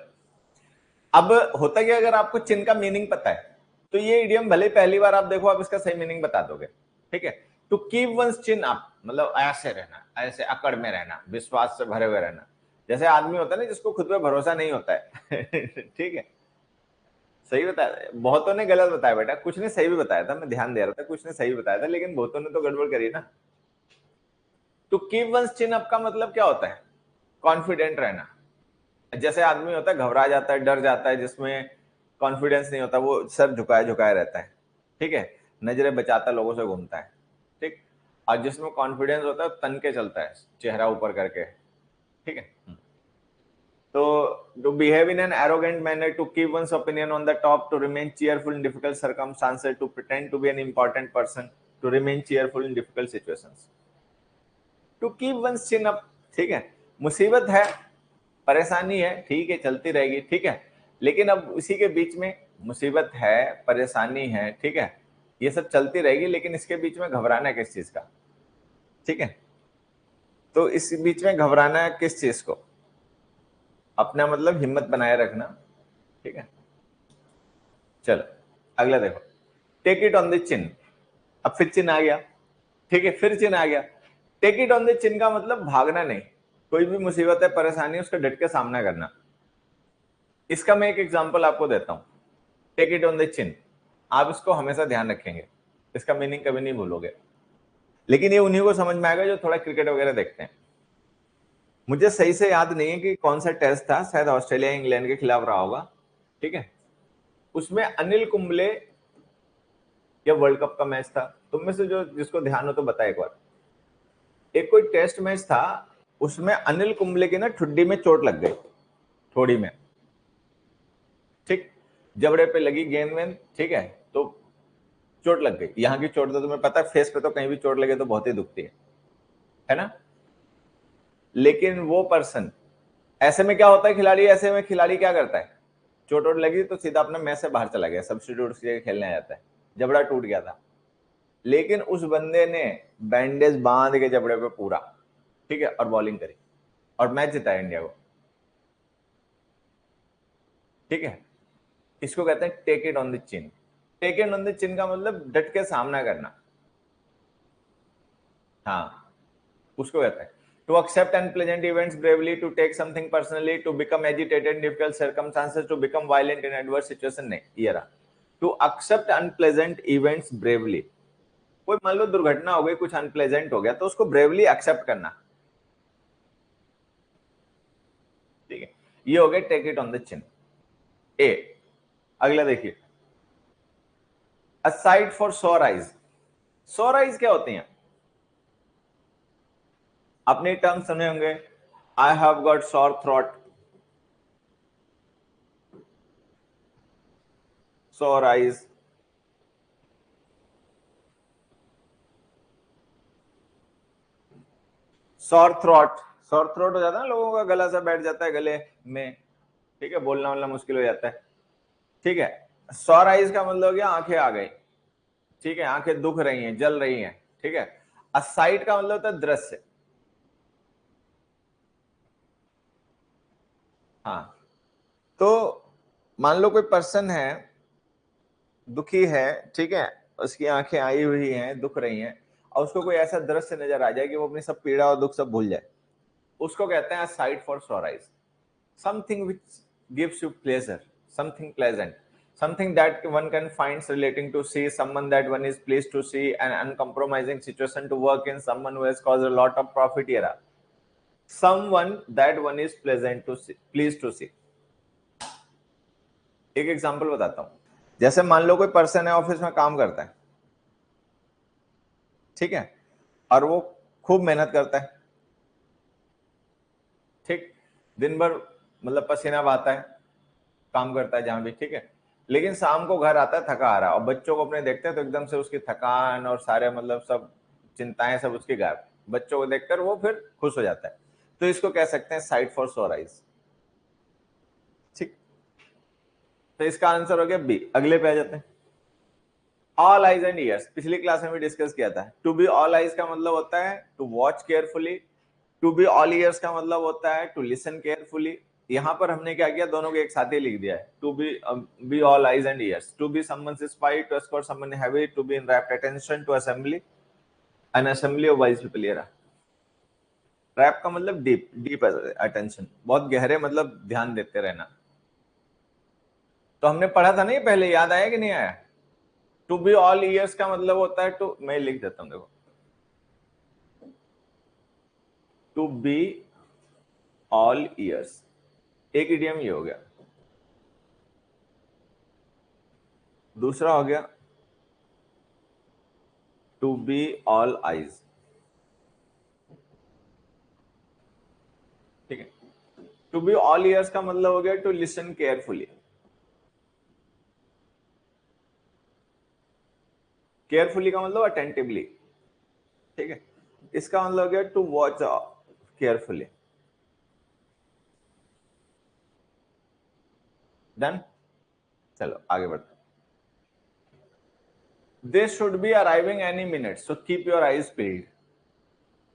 अब होता क्या, अगर आपको चिन का मीनिंग पता है तो ये इडियम भले पहली बार आप देखो आप इसका सही मीनिंग बता दोगे, ठीक है। To keep one's chin up मतलब ऐसे रहना, ऐसे अकड़ में रहना, विश्वास से भरे हुए रहना। जैसे आदमी होता है ना जिसको खुद पे भरोसा नहीं होता है ठीक है, सही बताया, बहुतों ने गलत बताया बेटा, कुछ ने सही भी बताया था, मैं ध्यान दे रहा था, कुछ ने सही बताया था, लेकिन बहुतों ने तो गड़बड़ करी ना। To keep one's chin up का मतलब क्या होता है, कॉन्फिडेंट रहना। जैसे आदमी होता है घबरा जाता है, डर जाता है, जिसमें कॉन्फिडेंस नहीं होता, वो सर झुकाए झुकाए रहता है, ठीक है, नजरें बचाता लोगों से घूमता है, ठीक। और जिसमें कॉन्फिडेंस होता है तन के चलता है, चेहरा ऊपर करके, ठीक है। तो to behave in an arrogant manner, to keep one's opinion on the top, to remain cheerful in difficult circumstances, to pretend to be an important person, to remain cheerful in difficult situations. To keep one's chin up, ठीक है, मुसीबत है, परेशानी है, ठीक है, चलती रहेगी, ठीक है, लेकिन अब इसी के बीच में मुसीबत है, परेशानी है, ठीक है, ये सब चलती रहेगी, लेकिन इसके बीच में घबराना है किस चीज का, ठीक है। तो इस बीच में घबराना है किस चीज को, अपना मतलब हिम्मत बनाए रखना, ठीक है। चलो अगला देखो, take it on the chin, अब फिर चिन आ गया, ठीक है, फिर चिन आ गया। Take it on the chin का मतलब भागना नहीं, कोई भी मुसीबत है, परेशानी है, उसका डट के सामना करना। इसका मैं एक एग्जांपल आपको देता हूं, take it on the chin, आप इसको हमेशा ध्यान रखेंगे, इसका मीनिंग कभी नहीं भूलोगे, लेकिन ये उन्हीं को समझ में आएगा जो थोड़ा क्रिकेट वगैरह देखते हैं। मुझे सही से याद नहीं है कि कौन सा टेस्ट था, शायद ऑस्ट्रेलिया इंग्लैंड के खिलाफ रहा होगा, ठीक है, उसमें अनिल कुंबले, ये वर्ल्ड कप का मैच था, तुम में से जो जिसको ध्यान हो तो बताए एक बार। एक कोई टेस्ट मैच था, उसमें अनिल कुंबले की ना ठुड्डी में चोट लग गई, थोड़ी में, ठीक, जबड़े पे लगी गेंद में, ठीक है, तो चोट लग गई। यहाँ की चोट तो तुम्हें पता है, फेस पे तो कहीं भी चोट लगे तो बहुत ही दुखती है ना। लेकिन वो पर्सन, ऐसे में क्या होता है खिलाड़ी, ऐसे में खिलाड़ी क्या करता है, चोट वोट लगी तो सीधा अपना मैच से बाहर चला गया, सब्स्टिट्यूट से खेलने आ जाता है, जबड़ा टूट गया था। लेकिन उस बंदे ने बैंडेज बांध के जबड़े पे पूरा, ठीक है, और बॉलिंग करी और मैच जिताया इंडिया को, ठीक है। इसको कहते हैं take it on the chin. Take it on the chin का मतलब डट के सामना करना, हाँ, उसको कहते हैं to accept unpleasant events bravely, to take something personally, to become agitated in difficult circumstances, to become violent in adverse situation. नहीं, ये रहा, to accept unpleasant events bravely. कोई मान लो दुर्घटना हो गई, कुछ अनप्लेजेंट हो गया, तो उसको ब्रेवली एक्सेप्ट करना, ठीक है। ये हो गया take it on the chin, A. अगला देखिए, a sight for sore eyes. Sore eyes क्या होती हैं, अपने टर्म सुने होंगे, I have got sore throat, sore eyes, sore throat. Sore throat हो जाता है ना लोगों का, गला सा बैठ जाता है गले में, ठीक है, बोलना वोलना मुश्किल हो जाता है, ठीक है। सोर आइज का मतलब हो गया आंखें आ गई, ठीक है, आंखें दुख रही हैं, जल रही हैं, ठीक है। असाइट का मतलब होता है दृश्य, हाँ। तो मान लो कोई पर्सन है, दुखी है, ठीक है, उसकी आंखें आई हुई हैं, दुख रही हैं, और उसको कोई ऐसा दृश्य नजर आ जाए कि वो अपनी सब पीड़ा और दुख सब भूल जाए, उसको कहते हैं site for sore eyes. something which gives you pleasure, something pleasant, something that one can find relating to see, someone that one is pleased to see, an uncompromising situation to work in, someone who has caused a lot of profit here, someone that one is pleasant to see, pleased to see। एक एग्जांपल बताता हूं, जैसे मान लो कोई पर्सन है, ऑफिस में काम करता है, ठीक है, और वो खूब मेहनत करता है, ठीक, दिन भर मतलब पसीना बहाता है, काम करता है जहां भी, ठीक है। लेकिन शाम को घर आता है थका आ रहा, और बच्चों को अपने देखते हैं तो एकदम से उसकी थकान और सारे मतलब सब चिंताएं सब उसकी गायब, बच्चों को देखकर वो फिर खुश हो जाता है। तो इसको कह सकते हैं साइट फॉर सोर आइज, ठीक। तो इसका आंसर हो गया बी। अगले पे आ जाते हैं, ऑल आइज एंड ईयर्स। पिछली क्लास में भी डिस्कस किया था। टू बी ऑल आइज का मतलब होता है to watch carefully, to be all ears का मतलब होता है टू लिसन केयरफुली। यहां पर हमने क्या किया, दोनों को एक साथ ही लिख दिया है, to be all eyes and ears, to be someone's spy, to escort someone heavy, to be in rapt attention, to assembly an assembly of wise people. ये रहा, रैप का मतलब डीप, डीप अटेंशन, बहुत गहरे मतलब ध्यान देते रहना। तो हमने पढ़ा था ना ये पहले, याद आया कि नहीं आया। टू बी ऑल ईयर्स का मतलब होता है टू, मैं लिख देता हूं देखो, टू बी ऑल ईयर्स, एक इडियम ये हो गया। दूसरा हो गया टू बी ऑल आइज, ठीक है। टू बी ऑल ईयर्स का मतलब हो गया टू लिसन केयरफुली। केयरफुली का मतलब अटेंटिवली, ठीक है। इसका मतलब हो गया टू वॉच केयरफुली। डन, चलो आगे बढ़ते। They should be arriving any minute, so keep your eyes peeled.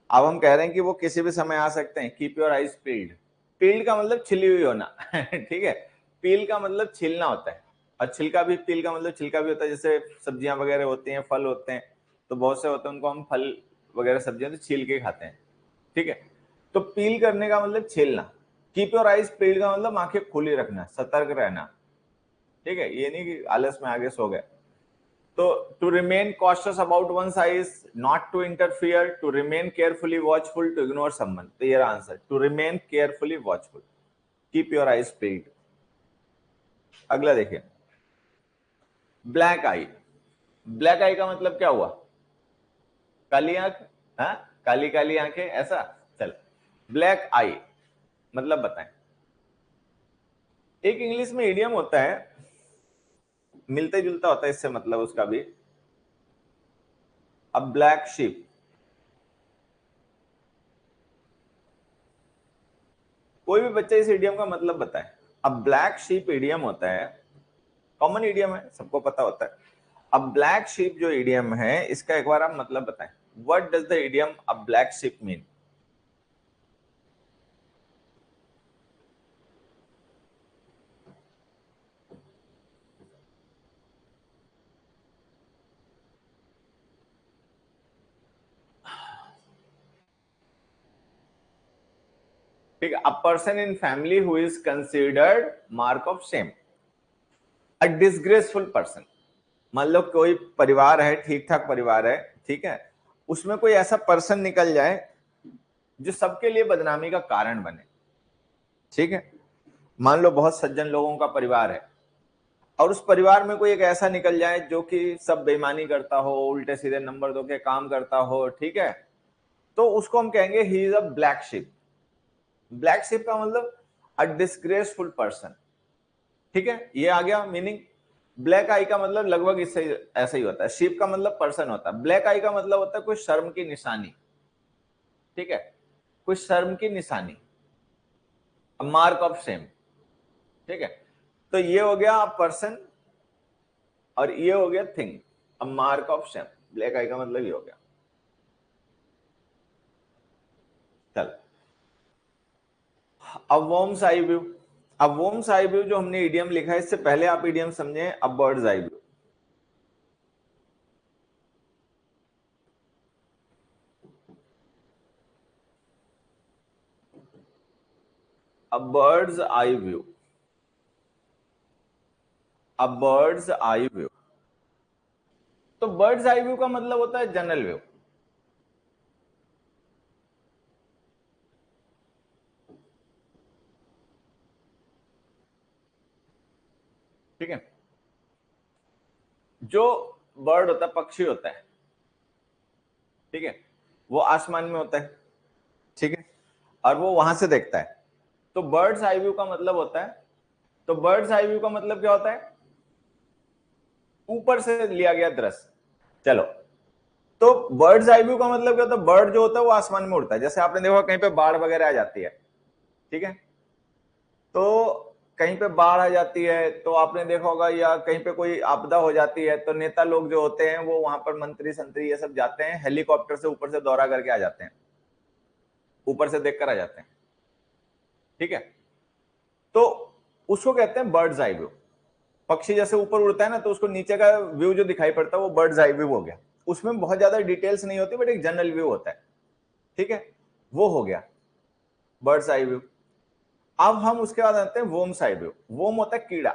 अब हम कह रहे हैं कि वो किसी भी समय आ सकते हैं, keep your eyes peeled. Peeled का मतलब छिली हुई होना ठीक है, पील का मतलब छीलना होता है, और छिलका भी, पील का मतलब छिलका भी होता है। जैसे सब्जियां वगैरह होती हैं, फल होते हैं, तो बहुत से होते हैं उनको हम फल वगैरह सब्जियां तो छील के खाते हैं, ठीक है। तो पील करने का मतलब छीलना। कीप योर आईज पील्ड का मतलब आंखें खुली रखना, सतर्क रहना, ठीक है। ये नहीं कि आलस में आगे सो गए। तो to remain cautious about one eyes, not to interfere, to remain carefully watchful, to ignore someone. तो ये answer, to remain carefully watchful, keep your eyes peeled. अगला देखिए, ब्लैक आई, ब्लैक आई का मतलब क्या हुआ? काली आंख, हाँ, काली काली आंखें, ऐसा। चल, ब्लैक आई मतलब बताएं। एक इंग्लिश में इडियम होता है, मिलते जुलता होता है इससे, मतलब उसका भी, अ ब्लैक शिप। कोई भी बच्चा इस इडियम का मतलब बताए। अब ब्लैक शीप इडियम होता है, कॉमन इडियम है, सबको पता होता है। अब ब्लैक शीप जो इडियम है, इसका एक बार आप मतलब बताएं। What does the idiom a black sheep mean? ठीक है, a person in family who is considered mark of Shem, a disgraceful person. मान लो कोई परिवार है, ठीक ठाक परिवार है, ठीक है, उसमें कोई ऐसा पर्सन निकल जाए जो सबके लिए बदनामी का कारण बने। ठीक है, मान लो बहुत सज्जन लोगों का परिवार है, और उस परिवार में कोई एक ऐसा निकल जाए जो कि सब बेईमानी करता हो, उल्टे सीधे नंबर दो के काम करता हो, ठीक है, तो उसको हम कहेंगे he is a black ship. Black ship का मतलब अ डिस्ग्रेसफुल पर्सन। ठीक है, ये आ गया मीनिंग। ब्लैक आई का मतलब लगभग इससे ऐसा ही होता है। शिप का मतलब पर्सन होता है, ब्लैक आई का मतलब होता है कोई शर्म की निशानी। ठीक है, कोई शर्म की निशानी, मार्क ऑफ शेम। ठीक है, तो ये हो गया पर्सन, और ये हो गया thing, a mark of shame. Black eye का मतलब ये हो गया। चल, अब वॉर्म्स आई व्यू। अब वॉर्म्स आई व्यू जो हमने इडियम लिखा है, इससे पहले आप इडियम समझे अब बर्ड्स आई व्यू। अब बर्ड्स आई व्यू, अब बर्ड्स आई व्यू। तो बर्ड्स आई व्यू का मतलब होता है जनरल व्यू। ठीक है, जो बर्ड होता है, पक्षी होता है, ठीक है, वो आसमान में होता है, ठीक है, और वो वहां से देखता है। तो बर्ड्स आई व्यू का मतलब होता है, तो बर्ड्स आई व्यू का मतलब क्या होता है? ऊपर से लिया गया दृश्य। चलो, तो बर्ड्स आई व्यू का मतलब क्या होता है? बर्ड जो होता है वो आसमान में उड़ता है। जैसे आपने देखा कहीं पे बाढ़ वगैरह आ जाती है, ठीक है, तो कहीं पे बाढ़ आ जाती है तो आपने देखा होगा, या कहीं पे कोई आपदा हो जाती है तो नेता लोग जो होते हैं वो वहां पर, मंत्री संतरी ये सब जाते हैं, हेलीकॉप्टर से ऊपर से दौरा करके आ जाते हैं, ऊपर से देखकर आ जाते हैं। ठीक है, तो उसको कहते हैं बर्ड्स आई व्यू। पक्षी जैसे ऊपर उड़ता है ना, तो उसको नीचे का व्यू जो दिखाई पड़ता है वो बर्ड्स आई व्यू हो गया। उसमें बहुत ज्यादा डिटेल्स नहीं होती, बट एक जनरल व्यू होता है। ठीक है, वो हो गया बर्ड्स आई व्यू। अब हम उसके बाद आते हैं वोम्स आई व्यू। वोम होता है कीड़ा,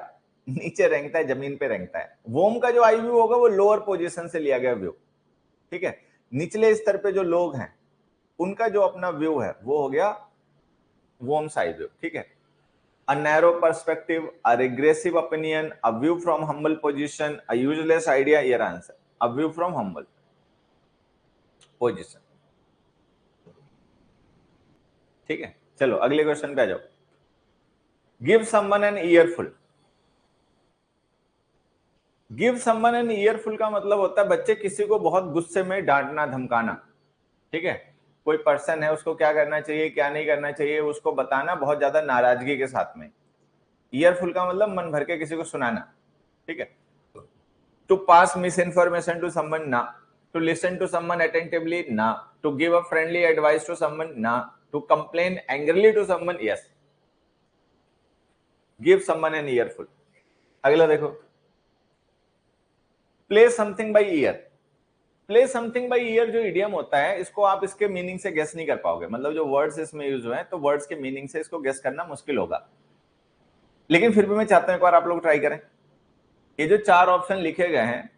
नीचे रेंगता है, जमीन पे रेंगता है। वोम का जो आई व्यू होगा वो लोअर पोजीशन से लिया गया व्यू। ठीक है, निचले स्तर पे जो लोग हैं उनका जो अपना व्यू है वो हो गया वोम्स आई व्यू। ठीक है, a narrow perspective, a regressive opinion, a view from humble position, a useless idea, your answer, a view from humble position। ठीक है, चलो अगले क्वेश्चन पे आ जाओ। Give someone an earful. Give someone an earful का मतलब होता है बच्चे किसी को बहुत गुस्से में डांटना धमकाना। ठीक है, कोई पर्सन है, उसको क्या करना चाहिए क्या नहीं करना चाहिए उसको बताना बहुत ज्यादा नाराजगी के साथ में। ईयरफुल का मतलब मन भर के किसी को सुनाना। ठीक है, to pass misinformation to someone, na. To listen to someone attentively, na. To give a friendly advice to someone, na. To complain angrily to someone, yes. Give someone an earful। अगला देखो, play something by year. Play something by year जो इडियम होता है, इसको आप इसके मीनिंग से गेस नहीं कर पाओगे। मतलब जो वर्ड्स इसमें यूज हुए हैं, तो वर्ड्स के मीनिंग से इसको गेस करना मुश्किल होगा। लेकिन फिर भी मैं चाहता हूं एक बार आप लोग ट्राई करें। ये जो चार ऑप्शन लिखे गए हैं,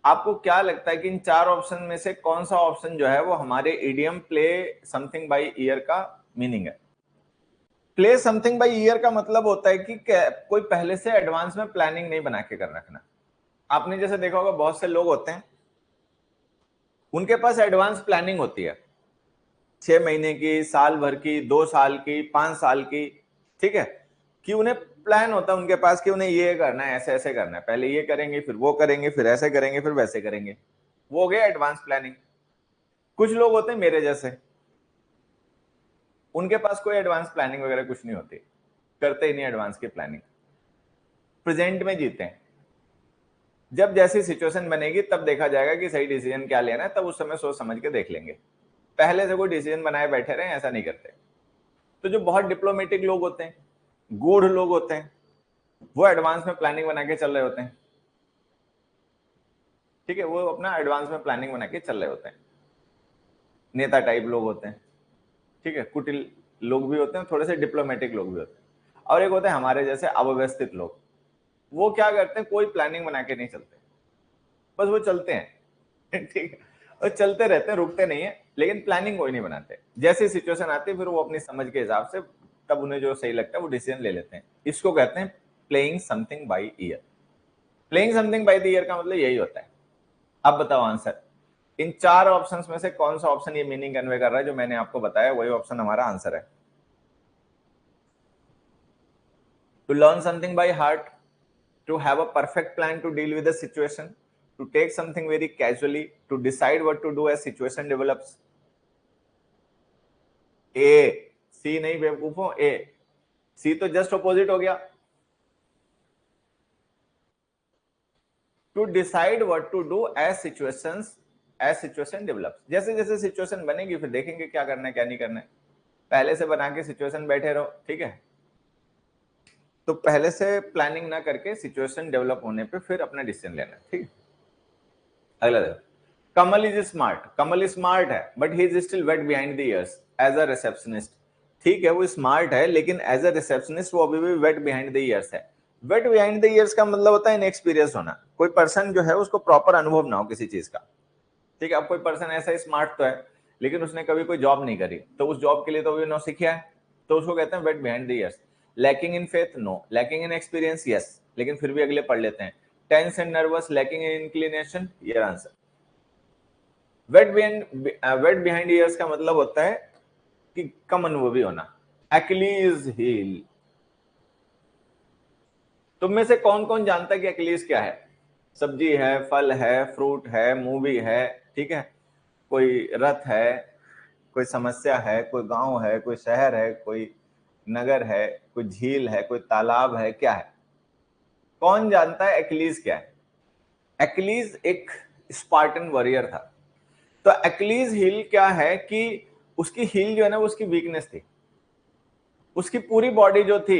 आपको क्या लगता है कि इन चार ऑप्शन में से कौन सा ऑप्शन जो है वो हमारे idiom play something by year का मीनिंग है? प्ले समथिंग बाई ईयर का मतलब होता है कि कोई पहले से एडवांस में प्लानिंग नहीं बना के कर रखना। आपने जैसे देखा होगा बहुत से लोग होते हैं, उनके पास एडवांस प्लानिंग होती है 6 महीने की, साल भर की, 2 साल की, 5 साल की, ठीक है, कि उन्हें प्लान होता है उनके पास कि उन्हें ये करना है, ऐसे ऐसे करना है, पहले ये करेंगे, फिर वो करेंगे, फिर ऐसे करेंगे, फिर वैसे करेंगे। वो हो गया एडवांस प्लानिंग। कुछ लोग होते हैं मेरे जैसे, उनके पास कोई एडवांस प्लानिंग वगैरह कुछ नहीं होती, करते ही नहीं एडवांस की प्लानिंग, प्रेजेंट में जीते हैं। जब जैसी सिचुएशन बनेगी तब देखा जाएगा कि सही डिसीजन क्या लेना है, तब उस समय सोच समझ के देख लेंगे। पहले से कोई डिसीजन बनाए बैठे रहे, ऐसा नहीं करते। तो जो बहुत डिप्लोमेटिक लोग होते हैं, गूढ़ लोग होते हैं, वो एडवांस में प्लानिंग बना के चल रहे होते हैं, ठीक है, वो अपना एडवांस में प्लानिंग बना के चल रहे होते हैं। नेता टाइप लोग होते हैं, ठीक है, कुटिल लोग भी होते हैं, थोड़े से डिप्लोमेटिक लोग भी होते हैं। और एक होते हैं हमारे जैसे अव्यवस्थित लोग, वो क्या करते हैं, कोई प्लानिंग बना के नहीं चलते, बस वो चलते हैं ठीक है, और चलते रहते हैं, रुकते नहीं है, लेकिन प्लानिंग कोई नहीं बनाते। जैसी सिचुएशन आती है फिर वो अपनी समझ के हिसाब से तब उन्हें जो सही लगता है वो डिसीजन ले लेते हैं। इसको कहते हैं playing something by year. Playing something by the year का मतलब यही होता है। अब बताओ आंसर, इन 4 ऑप्शंस में से कौन सा ऑप्शन ये मीनिंग कन्वे कर रहा है जो मैंने आपको बताया, वही ऑप्शन हमारा आंसर है। To learn something by heart, to have a perfect plan to deal with the situation, to take something very casually, to decide what to do as situation develops। A, C नहीं बेवकूफों, ए, सी तो जस्ट अपोजिट हो गया। To decide what to do as situation develops. जैसे जैसे सिचुएशन बनेगी फिर देखेंगे क्या करना है क्या नहीं करना है। पहले से बना के सिचुएशन बैठे रहो, ठीक है, तो पहले से प्लानिंग ना करके सिचुएशन डेवलप होने पे फिर अपना डिसीजन लेना, ठीक है। अगला देखो, Kamal is smart. Kamal smart है but he is still wet behind the ears as a receptionist. ठीक है, वो स्मार्ट है लेकिन एज अ रिसेप्शनिस्ट वो अभी भी वेट बिहाइंड द ईयर्स है। वेट बिहाइंड द ईयर्स का मतलब होता है इनएक्सपीरियंस होना। कोई पर्सन जो है उसको प्रॉपर अनुभव ना हो किसी चीज का, ठीक है। अब कोई पर्सन ऐसा स्मार्ट तो है लेकिन उसने कभी कोई जॉब नहीं करी, तो उस जॉब के लिए तो नौ सीखा है, तो उसको कहते हैं wet behind the ears. Lacking in faith, no. Lacking in experience, yes, लेकिन फिर भी अगले पढ़ लेते हैं। Tense and nervous, lacking in inclination, ये आंसर। वेट बिहाइंड ईयर्स का मतलब होता है कि कम अनुभवी होना। एक्लीज हील, तुम में से कौन कौन जानता है कि एक्लीज क्या है? सब्जी है, फल है, फ्रूट है, मूवी है, ठीक है, कोई रथ है, कोई समस्या है, कोई गांव है, कोई शहर है, कोई नगर है, कोई झील है, कोई तालाब है, क्या है? कौन जानता है एक्लीज क्या है? एक्लीज एक स्पार्टन वॉरियर था। तो एक्लीज हील क्या है कि उसकी हील जो है ना वो उसकी वीकनेस थी। उसकी पूरी बॉडी जो थी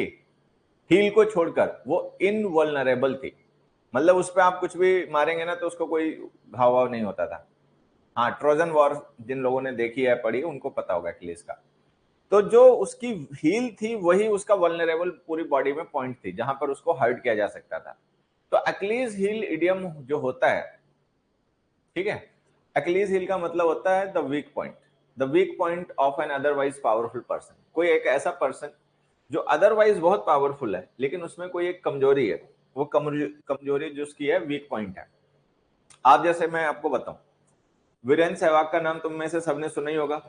हील को छोड़कर वो इनवल्नरेबल थी। मतलब उस पर आप कुछ भी मारेंगे ना तो उसको कोई घाव वाव नहीं होता था। हाँ, ट्रोजन वॉर जिन लोगों ने देखी है पढ़ी उनको पता होगा एक्लीज का। तो जो उसकी हील थी वही उसका वल्नरेबल पूरी बॉडी में पॉइंट थी जहां पर उसको हर्ट किया जा सकता था। तो अक्लीज हील इडियम जो होता है, ठीक है, अक्लीज हील का मतलब होता है the weak point. The weak point of an otherwise powerful person. कोई एक ऐसा पर्सन जो अदरवाइज बहुत पावरफुल है लेकिन उसमें कोई एक कमजोरी है, वो कमजोरी जो उसकी है वीक पॉइंट है। आप जैसे मैं आपको बताऊं, वीरेंद्र सहवाग का नाम तुम में से सबने सुना ही होगा,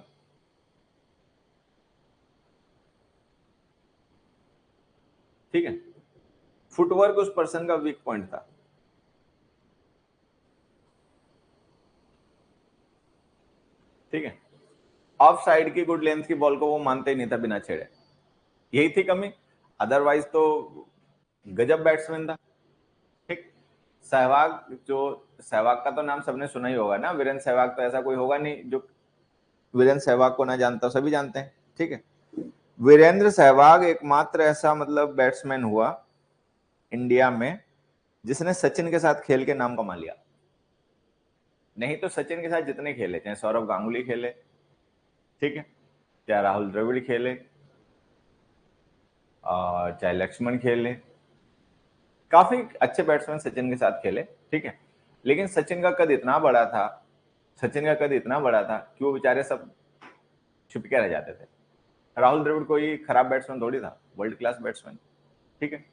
ठीक है। फुटवर्क उस पर्सन का वीक पॉइंट था, ठीक है। ऑफ साइड की गुड लेंथ की बॉल को वो मानते ही नहीं था बिना छेड़े, यही थी कमी। अदरवाइज तो गजब बैट्समैन था, ठीक। सहवाग जो, सहवाग का तो नाम सबने सुना ही होगा ना, वीरेंद्र सहवाग तो ऐसा कोई होगा नहीं जो वीरेंद्र सहवाग को ना जानता, सभी जानते हैं, ठीक है। वीरेंद्र सहवाग एकमात्र ऐसा मतलब बैट्समैन हुआ इंडिया में जिसने सचिन के साथ खेल के नाम कमा लिया। नहीं तो सचिन के साथ जितने खेले, चाहे सौरव गांगुली खेले, ठीक है, चाहे राहुल द्रविड़ खेले और चाहे लक्ष्मण खेले, काफी अच्छे बैट्समैन सचिन के साथ खेले, ठीक है। लेकिन सचिन का कद इतना बड़ा था, सचिन का कद इतना बड़ा था कि वो बेचारे सब छुप के रह जाते थे। राहुल द्रविड़ कोई खराब बैट्समैन थोड़ी था, वर्ल्ड क्लास बैट्समैन, ठीक है।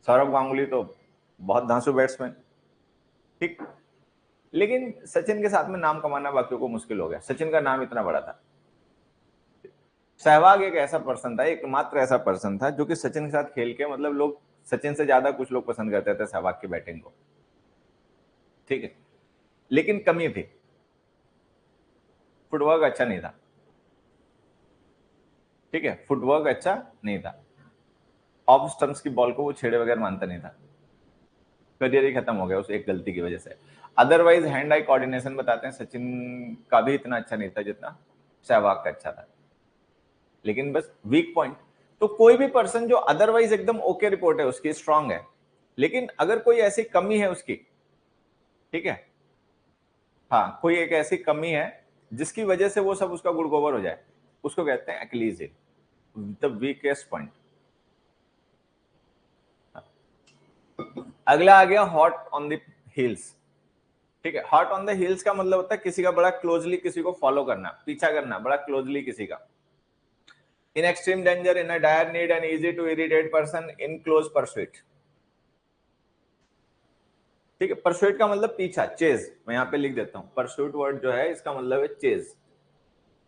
सौरव गांगुली तो बहुत धांसू बैट्समैन, ठीक। लेकिन सचिन के साथ में नाम कमाना बाकियों को मुश्किल हो गया, सचिन का नाम इतना बड़ा था। सहवाग एक ऐसा पर्सन था, एकमात्र ऐसा पर्सन था जो कि सचिन के साथ खेल के मतलब लोग सचिन से ज्यादा कुछ लोग पसंद करते थे सहवाग की बैटिंग को, ठीक है। लेकिन कमी थी, फुटवर्क अच्छा नहीं था, ठीक है, फुटवर्क अच्छा नहीं था। ऑफ स्टंप्स की बॉल को वो छेड़े बगैर मानता नहीं था, करियर ही खत्म हो गया उस एक गलती की वजह से। अदरवाइज हैंड आई कोऑर्डिनेशन बताते हैं सचिन का भी इतना अच्छा नहीं था जितना सहवाग का अच्छा था, लेकिन बस वीक पॉइंट। तो कोई भी पर्सन जो अदरवाइज एकदम ओके रिपोर्ट है उसकी, स्ट्रांग है, लेकिन अगर कोई ऐसी कमी है उसकी, ठीक है, हाँ, कोई एक ऐसी कमी है जिसकी वजह से वो सब उसका गुड़ गोबर हो जाए, उसको कहते हैं Achilles hill, the weakest point. अगला आ गया हॉट ऑन द हील्स, ठीक है। हॉट ऑन द हील्स का मतलब होता है किसी का बड़ा क्लोजली किसी को फॉलो करना, पीछा करना बड़ा क्लोजली किसी का। In extreme danger, in a dire need, and easy to irritate person, in close pursuit, ठीक है। परसुइट का मतलब पीछा, चेज, मैं यहां पे लिख देता हूं, परसुइट वर्ड जो है इसका मतलब है चेज,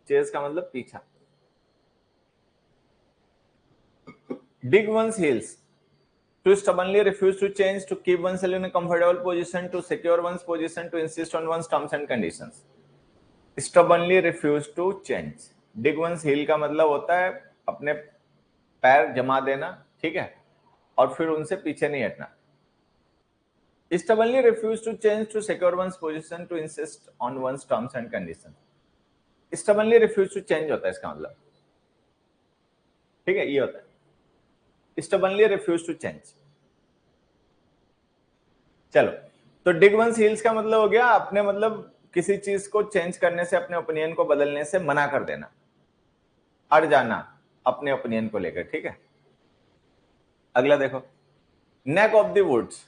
चेज का मतलब पीछा। Dig one's heels, to stubbornly refuse to change, to keep oneself in a comfortable position, to secure one's position, to insist on one's terms and conditions. Stubbornly refuse to change. Dig one's heel का मतलब होता है अपने पैर जमा देना, ठीक है, और फिर उनसे पीछे नहीं हटना। Stubbornly refuse to change, to secure one's position, to insist on one's terms and conditions. Stubbornly refuse to change होता है इसका मतलब, ठीक है, ये होता है stubbornly refuse to change। चलो, तो डिग वंस हील्स का मतलब हो गया अपने मतलब किसी चीज को चेंज करने से, अपने ओपिनियन को बदलने से मना कर देना, अड़ जाना अपने ओपिनियन को लेकर, ठीक है। अगला देखो, neck of the woods.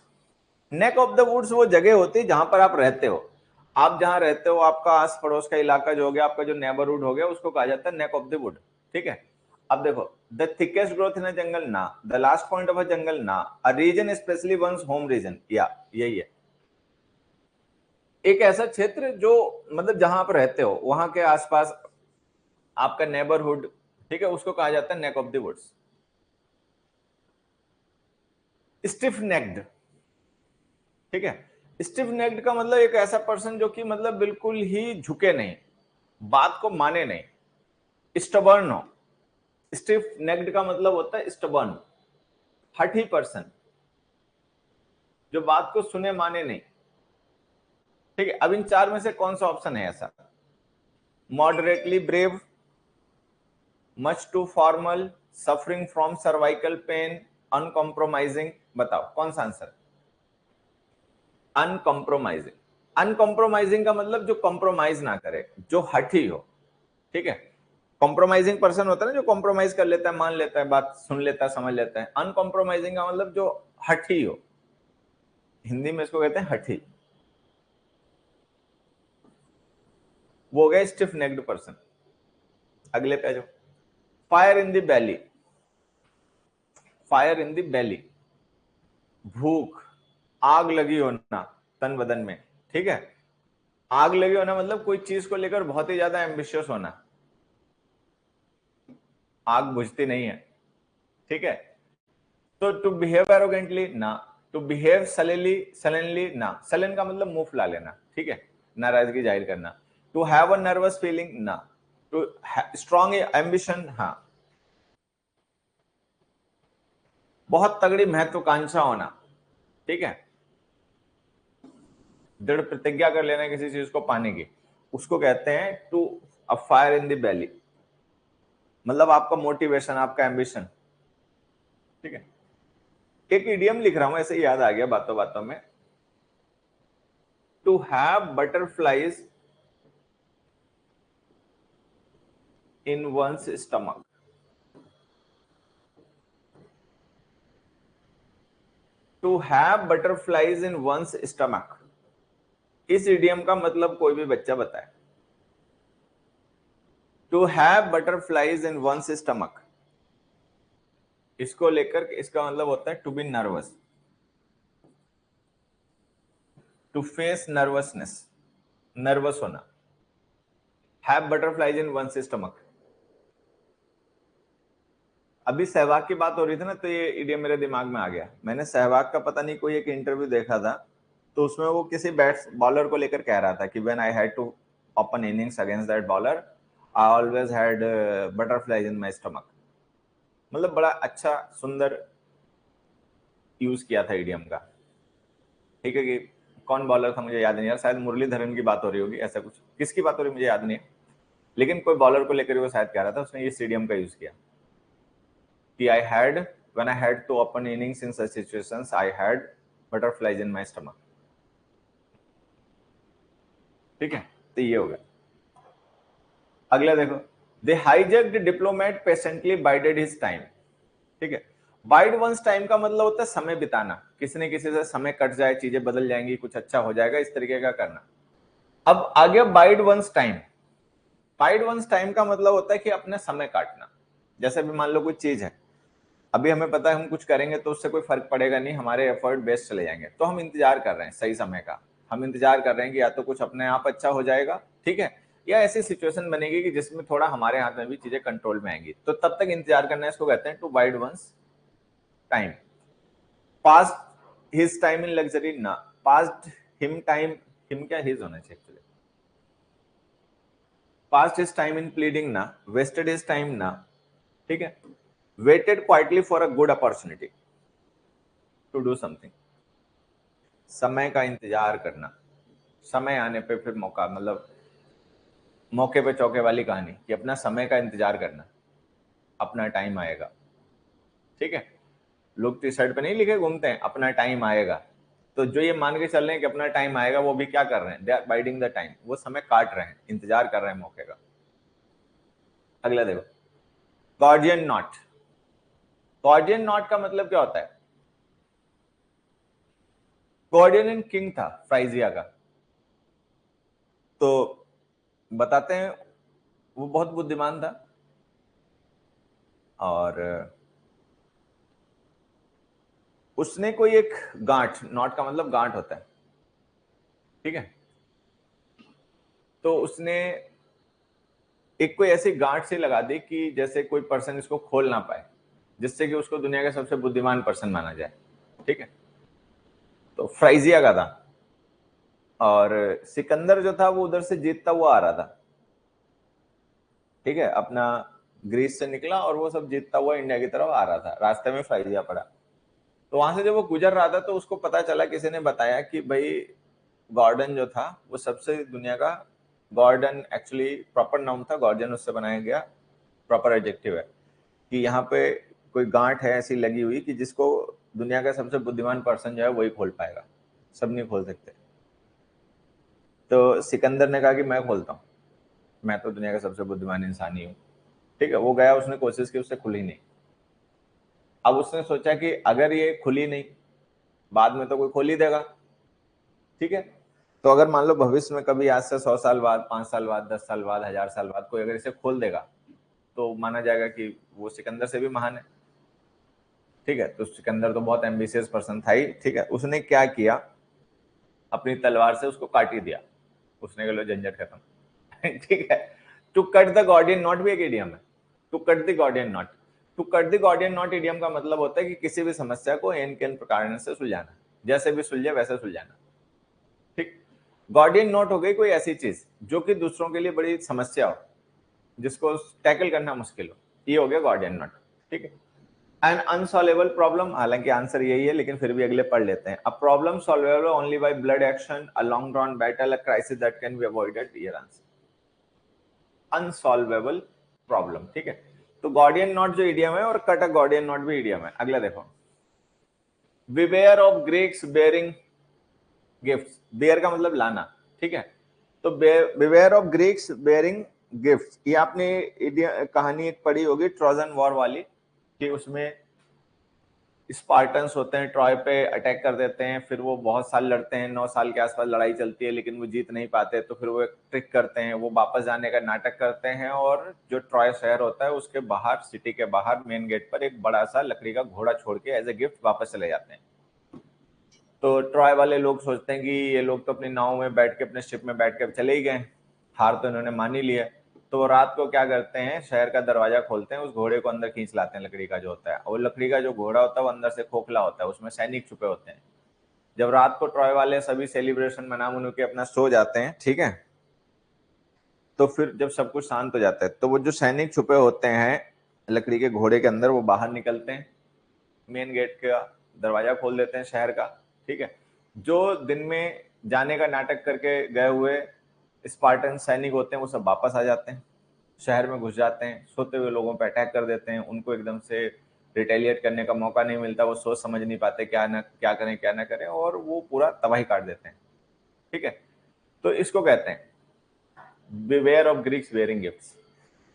Neck of the woods वो जगह होती है जहां पर आप रहते हो, आप जहां रहते हो, आपका आस पड़ोस का इलाका जो हो गया, आपका जो नेबरहुड हो गया, उसको कहा जाता है नेक ऑफ द वुड, ठीक है। अब देखो, the thickest growth in a jungle ना, the last point of a jungle ना, a region specially one's home region, या यही है एक ऐसा क्षेत्र जो मतलब जहां आप रहते हो वहां के आसपास आपका नेबरहुड, ठीक है, उसको कहा जाता है neck of the woods. Stiff necked, ठीक है, स्टिफ नेक्ड का मतलब एक ऐसा पर्सन जो कि मतलब बिल्कुल ही झुके नहीं, बात को माने नहीं, स्टबर्न हो। स्टिफ नेक्ड का मतलब होता है स्टबर्न, हठी पर्सन, जो बात को सुने माने नहीं, ठीक है। अब इन चार में से कौन सा ऑप्शन है ऐसा? Moderately brave, much too formal, suffering from cervical pain, uncompromising, बताओ कौन सा आंसर? अनकॉम्प्रोमाइजिंग। अनकॉम्प्रोमाइजिंग का मतलब जो कॉम्प्रोमाइज ना करे, जो हठी हो, ठीक है। कॉम्प्रोमाइजिंग पर्सन होता है ना जो कॉम्प्रोमाइज कर लेता है, मान लेता है, बात सुन लेता है, समझ लेता है। अनकॉम्प्रोमाइजिंग का मतलब जो हठी हो, हिंदी में इसको कहते हैं हठी, वो हो गया स्टिफ नेक्ड पर्सन। अगले पे आ जाओ, fire in the belly. Fire in the belly, भूख, आग लगी होना तन बदन में, ठीक है। आग लगी होना मतलब कोई चीज को लेकर बहुत ही ज्यादा एम्बिशियस होना, आग बुझती नहीं है, ठीक है। तो टू बिहेव एरोगेंटली ना, टू बिहेव सलेनली, सलेनली ना, सलेन का मतलब मुंह फुला लेना, ठीक है, नाराजगी जाहिर करना। To have a nervous feeling ना, टू स्ट्रॉन्ग एम्बिशन, हाँ, बहुत तगड़ी महत्वाकांक्षा होना, ठीक है, दृढ़ प्रतिज्ञा कर लेना किसी चीज को पाने की, उसको कहते हैं to a fire in the belly, मतलब आपका मोटिवेशन, आपका एम्बिशन, ठीक है। एक इडियम लिख रहा हूं ऐसे ही याद आ गया बातों बातों में, to have butterflies in one's stomach. To have butterflies in one's stomach, इस इडियम का मतलब कोई भी बच्चा बताए। To have butterflies in one's stomach, इसको लेकर इसका मतलब होता है to be nervous. To face nervousness, nervous होना। Have butterflies in one stomach. अभी सहवाग की बात हो रही थी ना, तो ये इडियम मेरे दिमाग में आ गया। मैंने सहवाग का पता नहीं कोई एक इंटरव्यू देखा था, तो उसमें वो किसी बैट्स बॉलर को लेकर कह रहा था कि when I had to open innings against that bowler I always had butterflies in my stomach. मतलब बड़ा अच्छा सुंदर यूज किया था इडियम का। ठीक है, कि कौन बॉलर था मुझे याद नहीं यार, शायद मुरलीधरन की बात हो रही होगी, ऐसा कुछ। किसकी बात हो रही मुझे याद नहीं है, लेकिन कोई बॉलर को लेकर वो शायद कह रहा था, उसने ये इडियम का यूज किया कि I had, when I had to open innings in such situations, I had butterflies in my stomach। ठीक है, तो ये हो गया। अगला देखो, the hijacked diplomat patiently bided his time। ठीक है, बाइड वंस टाइम का मतलब होता है समय बिताना, किसी न किसी से समय कट जाए, चीजें बदल जाएंगी, कुछ अच्छा हो जाएगा, इस तरीके का करना। अब आ गया bide one's time. Bide one's time का मतलब होता है कि अपने समय काटना। जैसे भी मान लो कोई चीज है, अभी हमें पता है हम कुछ करेंगे तो उससे कोई फर्क पड़ेगा नहीं, हमारे एफर्ट बेस्ट चले जाएंगे, तो हम इंतजार कर रहे हैं सही समय का। हम इंतजार कर रहे हैं कि या तो कुछ अपने आप अच्छा हो जाएगा, ठीक है, या ऐसी सिचुएशन बनेगी कि जिसमें थोड़ा हमारे हाथ में भी चीजें कंट्रोल में आएंगी, तो तब तक इंतजार करना है, इसको कहते हैं to bide one's time. Passed his time in luxury ना, पास्ट हिम टाइम, हिम क्या हिज होना चाहिए actually, passed his time in pleading ना, वेस्टेड हिज टाइम ना। ठीक है, waited quietly for a good opportunity to do something. समय का इंतजार करना, समय आने पे फिर मौका, मतलब मौके पे चौके वाली कहानी, कि अपना समय का इंतजार करना, अपना टाइम आएगा। ठीक है, लोग टी शर्ट पे नहीं लिखे घूमते हैं अपना टाइम आएगा, तो जो ये मान के चल रहे हैं कि अपना टाइम आएगा, वो भी क्या कर रहे हैं, they are biding the time, वो समय काट रहे हैं, इंतजार कर रहे हैं मौके का। अगला देखो, गॉर्डियन नॉट। गॉर्डियन नॉट का मतलब क्या होता है, गॉर्डियन किंग था फ्राइजिया का, तो बताते हैं वो बहुत बुद्धिमान था, और उसने कोई एक गांठ, नॉट का मतलब गांठ होता है, ठीक है, तो उसने एक कोई ऐसी गांठ से लगा दी कि जैसे कोई पर्सन इसको खोल ना पाए, जिससे कि उसको दुनिया का सबसे बुद्धिमान पर्सन माना जाए। ठीक है, तो फ्राइजिया का था, और सिकंदर जो था वो उधर से जीतता हुआ आ रहा था। ठीक है, अपना ग्रीस से निकला और वो सब जीतता हुआ इंडिया की तरफ आ रहा था, रास्ते में फ्राइजिया पड़ा। तो वहां से जब वो गुजर रहा था, तो उसको पता चला, किसी ने बताया कि भाई गॉर्डन जो था वो सबसे दुनिया का, गॉर्डन एक्चुअली प्रॉपर नाउन था, गॉर्डन उससे बनाया गया प्रॉपर एडजेक्टिव है, कि यहाँ पे कोई गांठ है ऐसी लगी हुई कि जिसको दुनिया का सबसे बुद्धिमान पर्सन जो है वही खोल पाएगा, सब नहीं खोल सकते। तो सिकंदर ने कहा कि मैं खोलता हूँ, मैं तो दुनिया का सबसे बुद्धिमान इंसान ही हूँ। ठीक है, वो गया, उसने कोशिश की, उससे खुली नहीं। अब उसने सोचा कि अगर ये खुली नहीं, बाद में तो कोई खोल ही देगा। ठीक है, तो अगर मान लो भविष्य में कभी आज से 100 साल बाद, 5 साल बाद, 10 साल बाद, 1000 साल बाद कोई अगर इसे खोल देगा, तो माना जाएगा कि वो सिकंदर से भी महान है। ठीक है, तो सिकंदर तो बहुत एम्बिशियस पर्सन था ही। ठीक है, उसने क्या किया, अपनी तलवार से उसको काट ही दिया, उसने कहा लो झंझट खत्म। ठीक है, to cut the Gordian knot भी एक इडियम है, to cut the Gordian knot. To cut the Gordian knot idiom का मतलब होता है कि किसी भी समस्या को एन के एन प्रकार से सुलझाना, जैसे भी सुलझे वैसे सुलझाना। ठीक, गॉर्डियन नॉट हो गई कोई ऐसी चीज जो कि दूसरों के लिए बड़ी समस्या हो, जिसको टैकल करना मुश्किल हो, ये हो गया गॉर्डियन नॉट। ठीक है, एन अनसॉल्वेबल प्रॉब्लम, हालांकि आंसर यही है लेकिन फिर भी अगले पढ़ लेते हैं। A problem solvable only by blood action, a long drawn battle, a crisis that can be avoided, year answer unsolvable problem. ठीक है, तो गॉर्डियन नॉट जो इडियम है, और कट अ गॉर्डियन नॉट भी इडियम है। अगला देखो, beware of Greeks bearing gifts, bear का मतलब लाना। ठीक है, तो beware of Greeks bearing gifts, ये आपने कहानी एक पढ़ी होगी ट्रोजन वॉर वाली, कि उसमें स्पार्टन्स होते हैं, ट्रॉय पे अटैक कर देते हैं, फिर वो बहुत साल लड़ते हैं, 9 साल के आसपास लड़ाई चलती है, लेकिन वो जीत नहीं पाते, तो फिर वो एक ट्रिक करते हैं, वो वापस जाने का नाटक करते हैं, और जो ट्रॉय शहर होता है उसके बाहर, सिटी के बाहर मेन गेट पर एक बड़ा सा लकड़ी का घोड़ा छोड़ के एज ए गिफ्ट वापस चले जाते हैं। तो ट्रॉय वाले लोग सोचते हैं कि ये लोग तो अपनी नाव में बैठ के, अपने शिप में बैठ के चले ही गए, हार तो इन्होंने मान ही लिया। तो वो रात को क्या करते हैं, शहर का दरवाजा खोलते हैं, उस घोड़े को अंदर खींच लाते हैं, लकड़ी का जो होता है। और लकड़ी का जो घोड़ा होता है वो अंदर से खोखला होता है, उसमें सैनिक छुपे होते हैं। जब रात को ट्रॉय वाले सभी सेलिब्रेशन मना मनु के अपना सो जाते हैं, ठीक है, तो फिर जब सब कुछ शांत हो जाता है तो वो जो सैनिक छुपे होते हैं लकड़ी के घोड़े के अंदर, वो बाहर निकलते हैं, मेन गेट का दरवाजा खोल देते हैं शहर का, ठीक है। जो दिन में जाने का नाटक करके गए हुए स्पार्टन सैनिक होते हैं वो सब वापस आ जाते हैं, शहर में घुस जाते हैं, सोते हुए लोगों पर अटैक कर देते हैं, उनको एकदम से रिटेलिएट करने का मौका नहीं मिलता, वो सोच समझ नहीं पाते क्या करें क्या ना करें, और वो पूरा तबाही काट देते हैं, ठीक है। तो इसको कहते हैं beware of Greeks wearing gifts.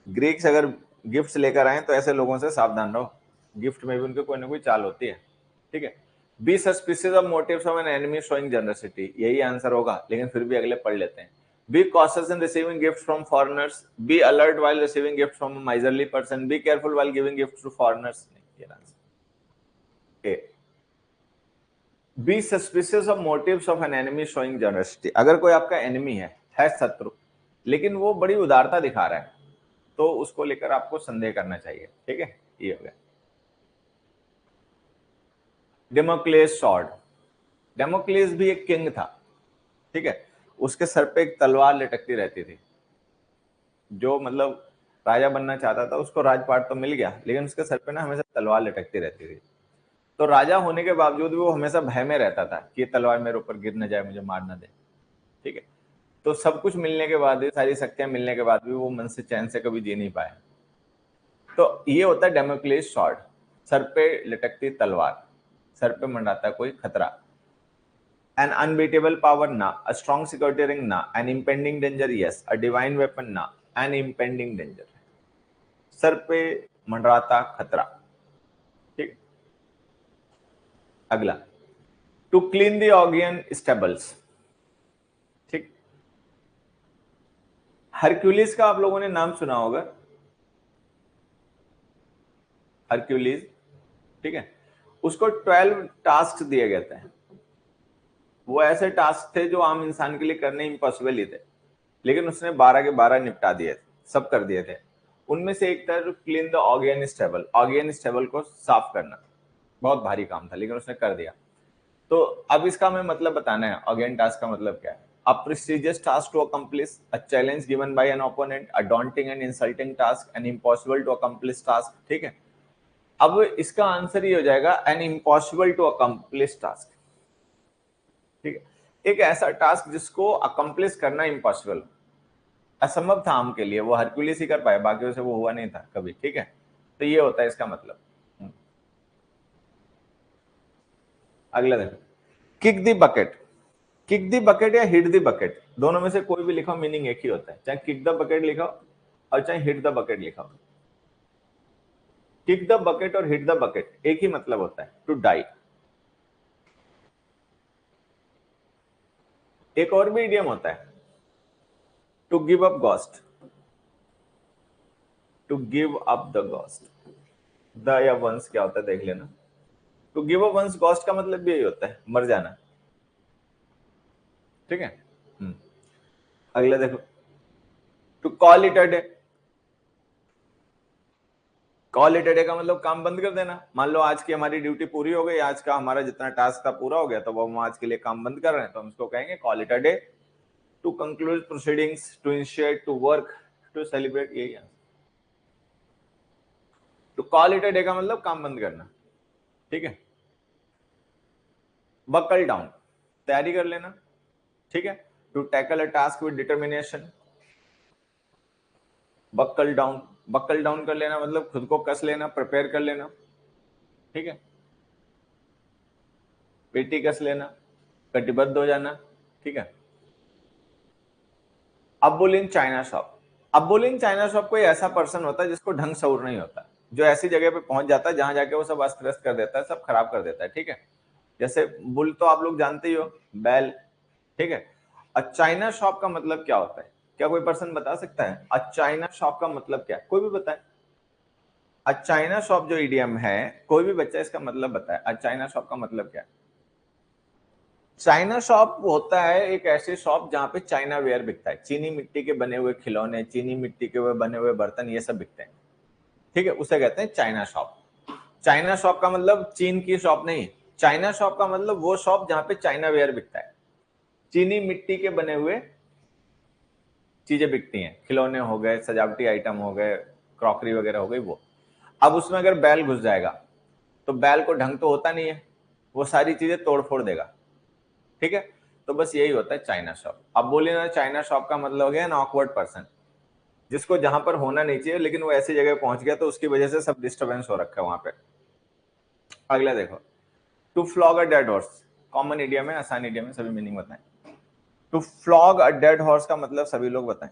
Greeks अगर गिफ्ट्स लेकर आए तो ऐसे लोगों से सावधान रहो, गिफ्ट में भी उनके कोई ना कोई चाल होती है, ठीक है। Be suspicious of motives of an enemy showing generosity, यही आंसर होगा, लेकिन फिर भी अगले पढ़ लेते हैं। Be cautious in receiving gift from foreigners, be alert while receiving gift from a miserly person, be careful while giving gift to foreigners. नहीं, ये answer A. Be suspicious of motives of an enemy showing generosity, अगर कोई आपका एनिमी है शत्रु, लेकिन वो बड़ी उदारता दिखा रहा है, तो उसको लेकर आपको संदेह करना चाहिए, ठीक है। ये हो गया। डेमोक्लेस स्वॉर्ड, डेमोक्लेस भी एक किंग था, ठीक है। उसके सर पे एक तलवार लटकती रहती थी, जो मतलब राजा बनना चाहता था उसको राजपाट तो मिल गया, लेकिन उसके सर पे ना हमेशा तलवार लटकती रहती थी। तो राजा होने के बावजूद भी वो हमेशा भय में रहता था कि ये तलवार मेरे ऊपर गिर न जाए, मुझे मार न दे, ठीक है। तो सब कुछ मिलने के बाद भी, सारी शक्तियां मिलने के बाद भी वो मन से चैन से कभी जी नहीं पाया। तो ये होता है डेमोक्लेस स्वॉर्ड, सर पे लटकती तलवार, सर पे मंडाता कोई खतरा। An unbeatable power, na. A strong security ring, na. An impending danger, yes. A divine weapon, na. An impending danger. Sir पे मंडराता खतरा, ठीक। अगला, टू क्लीन द ऑगियन स्टेबल्स, ठीक। हरक्यूलिस का आप लोगों ने नाम सुना होगा, हरक्यूलिस, ठीक है। उसको 12 टास्क दिए गए थे, वो ऐसे टास्क थे जो आम इंसान के लिए करने इम्पॉसिबल ही थे, लेकिन उसने 12 के 12 निपटा दिए, सब कर दिए थे। उनमें से एक था क्लीन द ऑगियन स्टेबल, ऑगियन स्टेबल को साफ करना, बहुत भारी काम था लेकिन उसने कर दिया। तो अब इसका हमें मतलब बताना है, ऑगियन टास्क का मतलब क्या है। A prestigious task to accomplish, a challenge given by an opponent, a daunting and insulting task, an impossible to accomplish task, ठीक है। अब इसका आंसर ये हो जाएगा an impossible to accomplish task, ठीक है। एक ऐसा टास्क जिसको अकम्प्लिश करना इम्पॉसिबल, असंभव था आम के लिए, वो हरक्यूलिस ही कर पाए, बाकियों से वो हुआ नहीं था कभी, ठीक है। तो ये होता है इसका मतलब। अगला देखो, kick the bucket, kick the bucket या हिट द बकेट, दोनों में से कोई भी लिखो मीनिंग एक ही होता है, चाहे किक द बकेट लिखो और चाहे हिट द बकेट लिखो। किक द बकेट और हिट द बकेट एक ही मतलब होता है, टू डाई। एक और भी इडियम होता है, to give up ghost, to give up the ghost, the या वंस क्या होता है देख लेना। To give up one's ghost का मतलब भी यही होता है, मर जाना, ठीक है। अगला देखो, to call it a day, call it a day का मतलब काम बंद कर देना। मान लो आज की हमारी ड्यूटी पूरी हो गई, आज का हमारा जितना टास्क था पूरा हो गया, तो वो हम आज के लिए काम बंद कर रहे हैं, तो हम इसको कहेंगे call it a day. To conclude proceedings, to initiate, to work, to celebrate, यही है। To call it a day का मतलब काम बंद करना, ठीक है। बकल डाउन, तैयारी कर लेना, ठीक है। To tackle a task with determination, buckle down, buckle down कर लेना मतलब खुद को कस लेना, प्रिपेयर कर लेना, ठीक है। पेटी कस लेना, कटिबद्ध हो जाना, ठीक है। अबुलिन चाइना शॉप, अबुलिन चाइना शॉप कोई ऐसा पर्सन होता है जिसको ढंग शऊर नहीं होता, जो ऐसी जगह पे पहुंच जाता है जहां जाके वो सब अस्त व्यस्त कर देता है, सब खराब कर देता है, ठीक है। जैसे बुल तो आप लोग जानते ही हो, बैल, ठीक है। अ चाइना शॉप का मतलब क्या होता है, क्या कोई पर्सन बता सकता है अ चाइना शॉप का मतलब क्या है, कोई भी बताए। अ चाइना शॉप जो इडियम है, कोई भी बच्चा इसका मतलब बताए, अ चाइना शॉप का मतलब क्या है। चाइना शॉप होता है एक ऐसी शॉप जहाँ पे चाइना वेयर बिकता है, चीनी मिट्टी के बने हुए खिलौने, चीनी मिट्टी के बने हुए बर्तन, ये सब बिकते हैं, ठीक है, उसे कहते हैं चाइना शॉप। चाइना शॉप का मतलब चीन की शॉप नहीं, चाइना शॉप का मतलब वो शॉप जहाँ पे चाइना वेयर बिकता है, चीनी मिट्टी के बने हुए चीजें बिकती हैं, खिलौने हो गए, सजावटी आइटम हो गए, क्रॉकरी वगैरह हो गई वो। अब उसमें अगर बैल घुस जाएगा तो बैल को ढंग तो होता नहीं है, वो सारी चीजें तोड़ फोड़ देगा, ठीक है। तो बस यही होता है चाइना शॉप। अब बोलिए ना, चाइना शॉप का मतलब हो गया एन ऑकवर्ड पर्सन, जिसको जहां पर होना नहीं चाहिए लेकिन वो ऐसी जगह पहुंच गया तो उसकी वजह से सब डिस्टर्बेंस हो रखा है वहां पे। अगला देखो, to flog a dead horse, common idiom है, आसान इडियम है, सभी मीनिंग बताएं। To flog a dead horse का मतलब सभी लोग बताएं।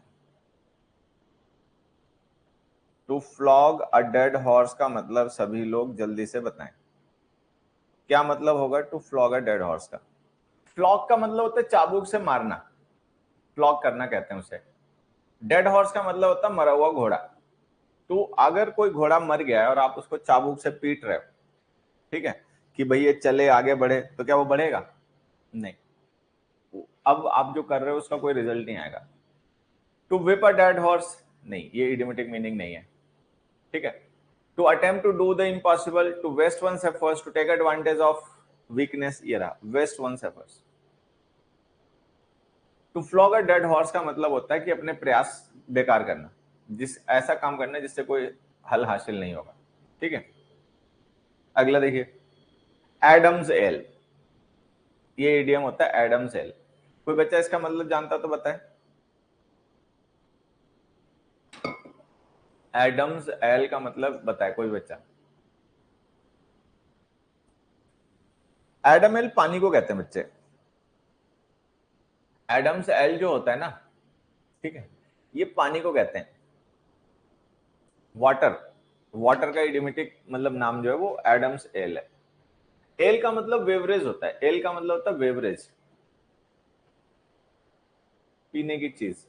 To flog a dead horse का मतलब सभी लोग जल्दी से बताएं, क्या मतलब होगा to flog a dead horse का। फ्लॉग का मतलब होता है चाबुक से मारना, फ्लॉग करना कहते हैं उसे। डेड हॉर्स का मतलब होता है मरा हुआ घोड़ा। तो अगर कोई घोड़ा मर गया है और आप उसको चाबुक से पीट रहे हो, ठीक है, कि भाई ये चले आगे बढ़े, तो क्या वो बढ़ेगा? नहीं। अब आप जो कर रहे हो उसका कोई रिजल्ट नहीं आएगा। To whip a dead horse, नहीं, ये इडियोमेटिक मीनिंग नहीं है, ठीक है। To attempt to do the impossible, to waste one's efforts, to take advantage of weakness, ये रहा waste one's efforts. To flog a dead horse का मतलब होता है कि अपने प्रयास बेकार करना, जिस ऐसा काम करना जिससे कोई हल हासिल नहीं होगा, ठीक है। अगला देखिए, एडम्स एल, ये इडियम होता है एडम्स एल। कोई बच्चा इसका मतलब जानता तो बताए। एडम्स एल का मतलब बताए कोई बच्चा। एडम एल पानी को कहते हैं बच्चे। एडम्स एल जो होता है ना, ठीक है, ये पानी को कहते हैं। वाटर, वाटर का इडियोमेटिक मतलब नाम जो है वो एडम्स एल है। एल का मतलब बेवरेज होता है, एल का मतलब होता है बेवरेज, पीने की चीज।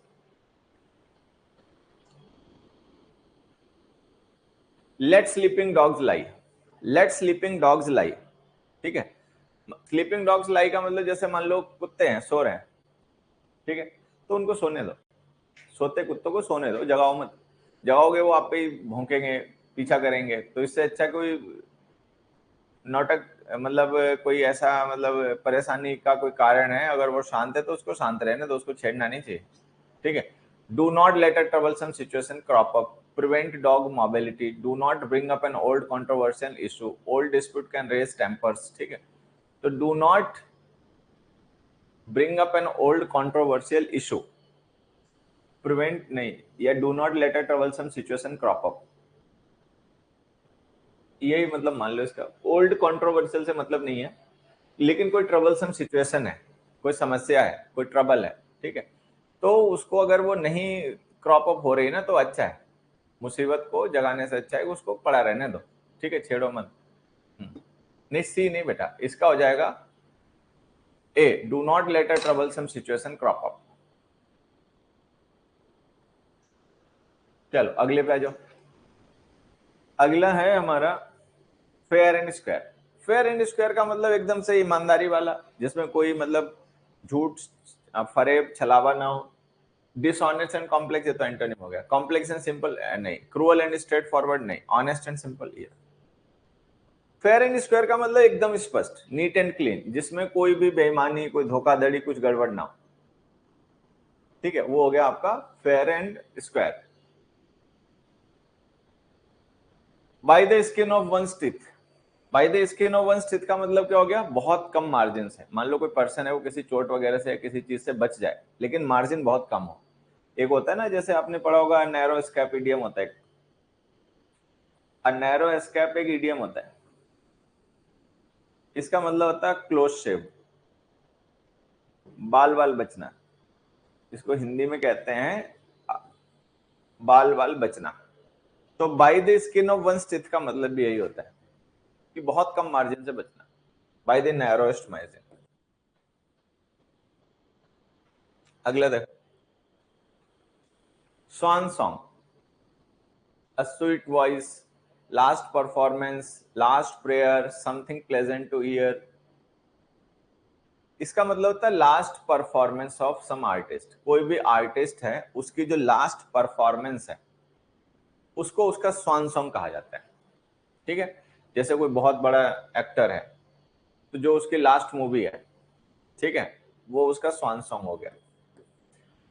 लेट स्लीपिंग डॉग्स लाई, लेट स्लीपिंग डॉग्स लाई, ठीक है। स्लीपिंग डॉग्स लाई का मतलब जैसे मान लो कुत्ते हैं, सो रहे हैं, ठीक है, तो उनको सोने दो, सोते कुत्तों को सोने दो, जगाओ मत। जगाओगे वो आप पे ही भौंकेंगे, पीछा करेंगे, तो इससे अच्छा कोई नाटक, मतलब कोई ऐसा मतलब परेशानी का कोई कारण है, अगर वो शांत है तो उसको शांत रहने दो, उसको छेड़ना नहीं चाहिए, ठीक है। Do not let a troublesome situation crop up, prevent dog mobility, do not bring up an old controversial issue, old dispute can raise tempers, ठीक है। तो do not bring up an old controversial issue, prevent नहीं, या do not let a troublesome situation crop up, यही मतलब मान लो इसका। ओल्ड कंट्रोवर्शियल से मतलब नहीं है, लेकिन कोई ट्रबलसम सिचुएशन है, कोई समस्या है, कोई ट्रबल है, ठीक है, तो उसको अगर वो नहीं क्रॉप अप हो रही ना तो अच्छा है, मुसीबत को जगाने से अच्छा है उसको पड़ा रहने दो, ठीक है, छेड़ो मत। नहीं, सी नहीं बेटा, इसका हो जाएगा A, do not let a troublesome situation crop up. चलो अगले पे आ जाओ। अगला है हमारा fair and square. Fair and square का मतलब एकदम से ईमानदारी वाला, जिसमें कोई मतलब झूठ, फरेब, छलावा ना हो। डिसऑनेस्ट एंड कॉम्प्लेक्स, ये तो एंटोनिम हो गया। कॉम्प्लेक्स एंड सिंपल नहीं, क्रूअल एंड स्ट्रेट फॉरवर्ड नहीं, ऑनेस्ट एंड सिंपल ये। फेयर एंड स्क्वायर का मतलब एकदम स्पष्ट, नीट एंड क्लीन, जिसमें कोई भी बेईमानी, कोई धोखाधड़ी, कुछ गड़बड़ ना हो, ठीक है, वो हो गया आपका fair and square. By the skin of one teeth, by the skin of one teeth का मतलब क्या हो गया, बहुत कम मार्जिन है। मान लो कोई पर्सन है वो किसी चोट वगैरह से या किसी चीज से बच जाए, लेकिन मार्जिन बहुत कम हो। एक होता है ना, जैसे आपने पढ़ा होगा नैरो एस्केप इडियम होता है, नैरो एस्केप एक इडियम होता है, इसका मतलब होता है क्लोज शेव, बाल बाल बचना, इसको हिंदी में कहते हैं बाल बाल बचना। तो by the skin of one teeth का मतलब भी यही होता है कि बहुत कम मार्जिन से बचना, बाय द नैरोएस्ट मार्जिन। अगला देखो, स्वान song, a sweet voice, last performance, last prayer, something pleasant to hear, इसका मतलब होता है last performance of some artist. कोई भी आर्टिस्ट है उसकी जो लास्ट परफॉर्मेंस है उसको उसका स्वान सॉन्ग कहा जाता है। ठीक है, जैसे कोई बहुत बड़ा एक्टर है तो जो उसकी लास्ट मूवी है, ठीक है, वो उसका स्वान सॉन्ग हो गया।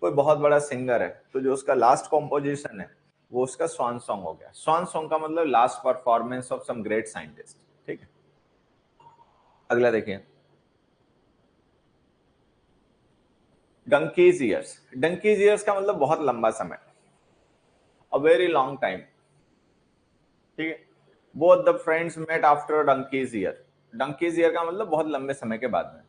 कोई बहुत बड़ा सिंगर है तो जो उसका लास्ट कॉम्पोजिशन है वो उसका स्वान सॉन्ग हो गया। स्वान सॉन्ग का मतलब last performance of some great scientist. ठीक है, अगला देखिए, डंकीज ईयर्स। डंकीज ईयर्स का मतलब बहुत लंबा समय, अ वेरी लॉन्ग टाइम। ठीक है, both the friends met after donkey's year. Donkey's year का मतलब बहुत लंबे समय के बाद में।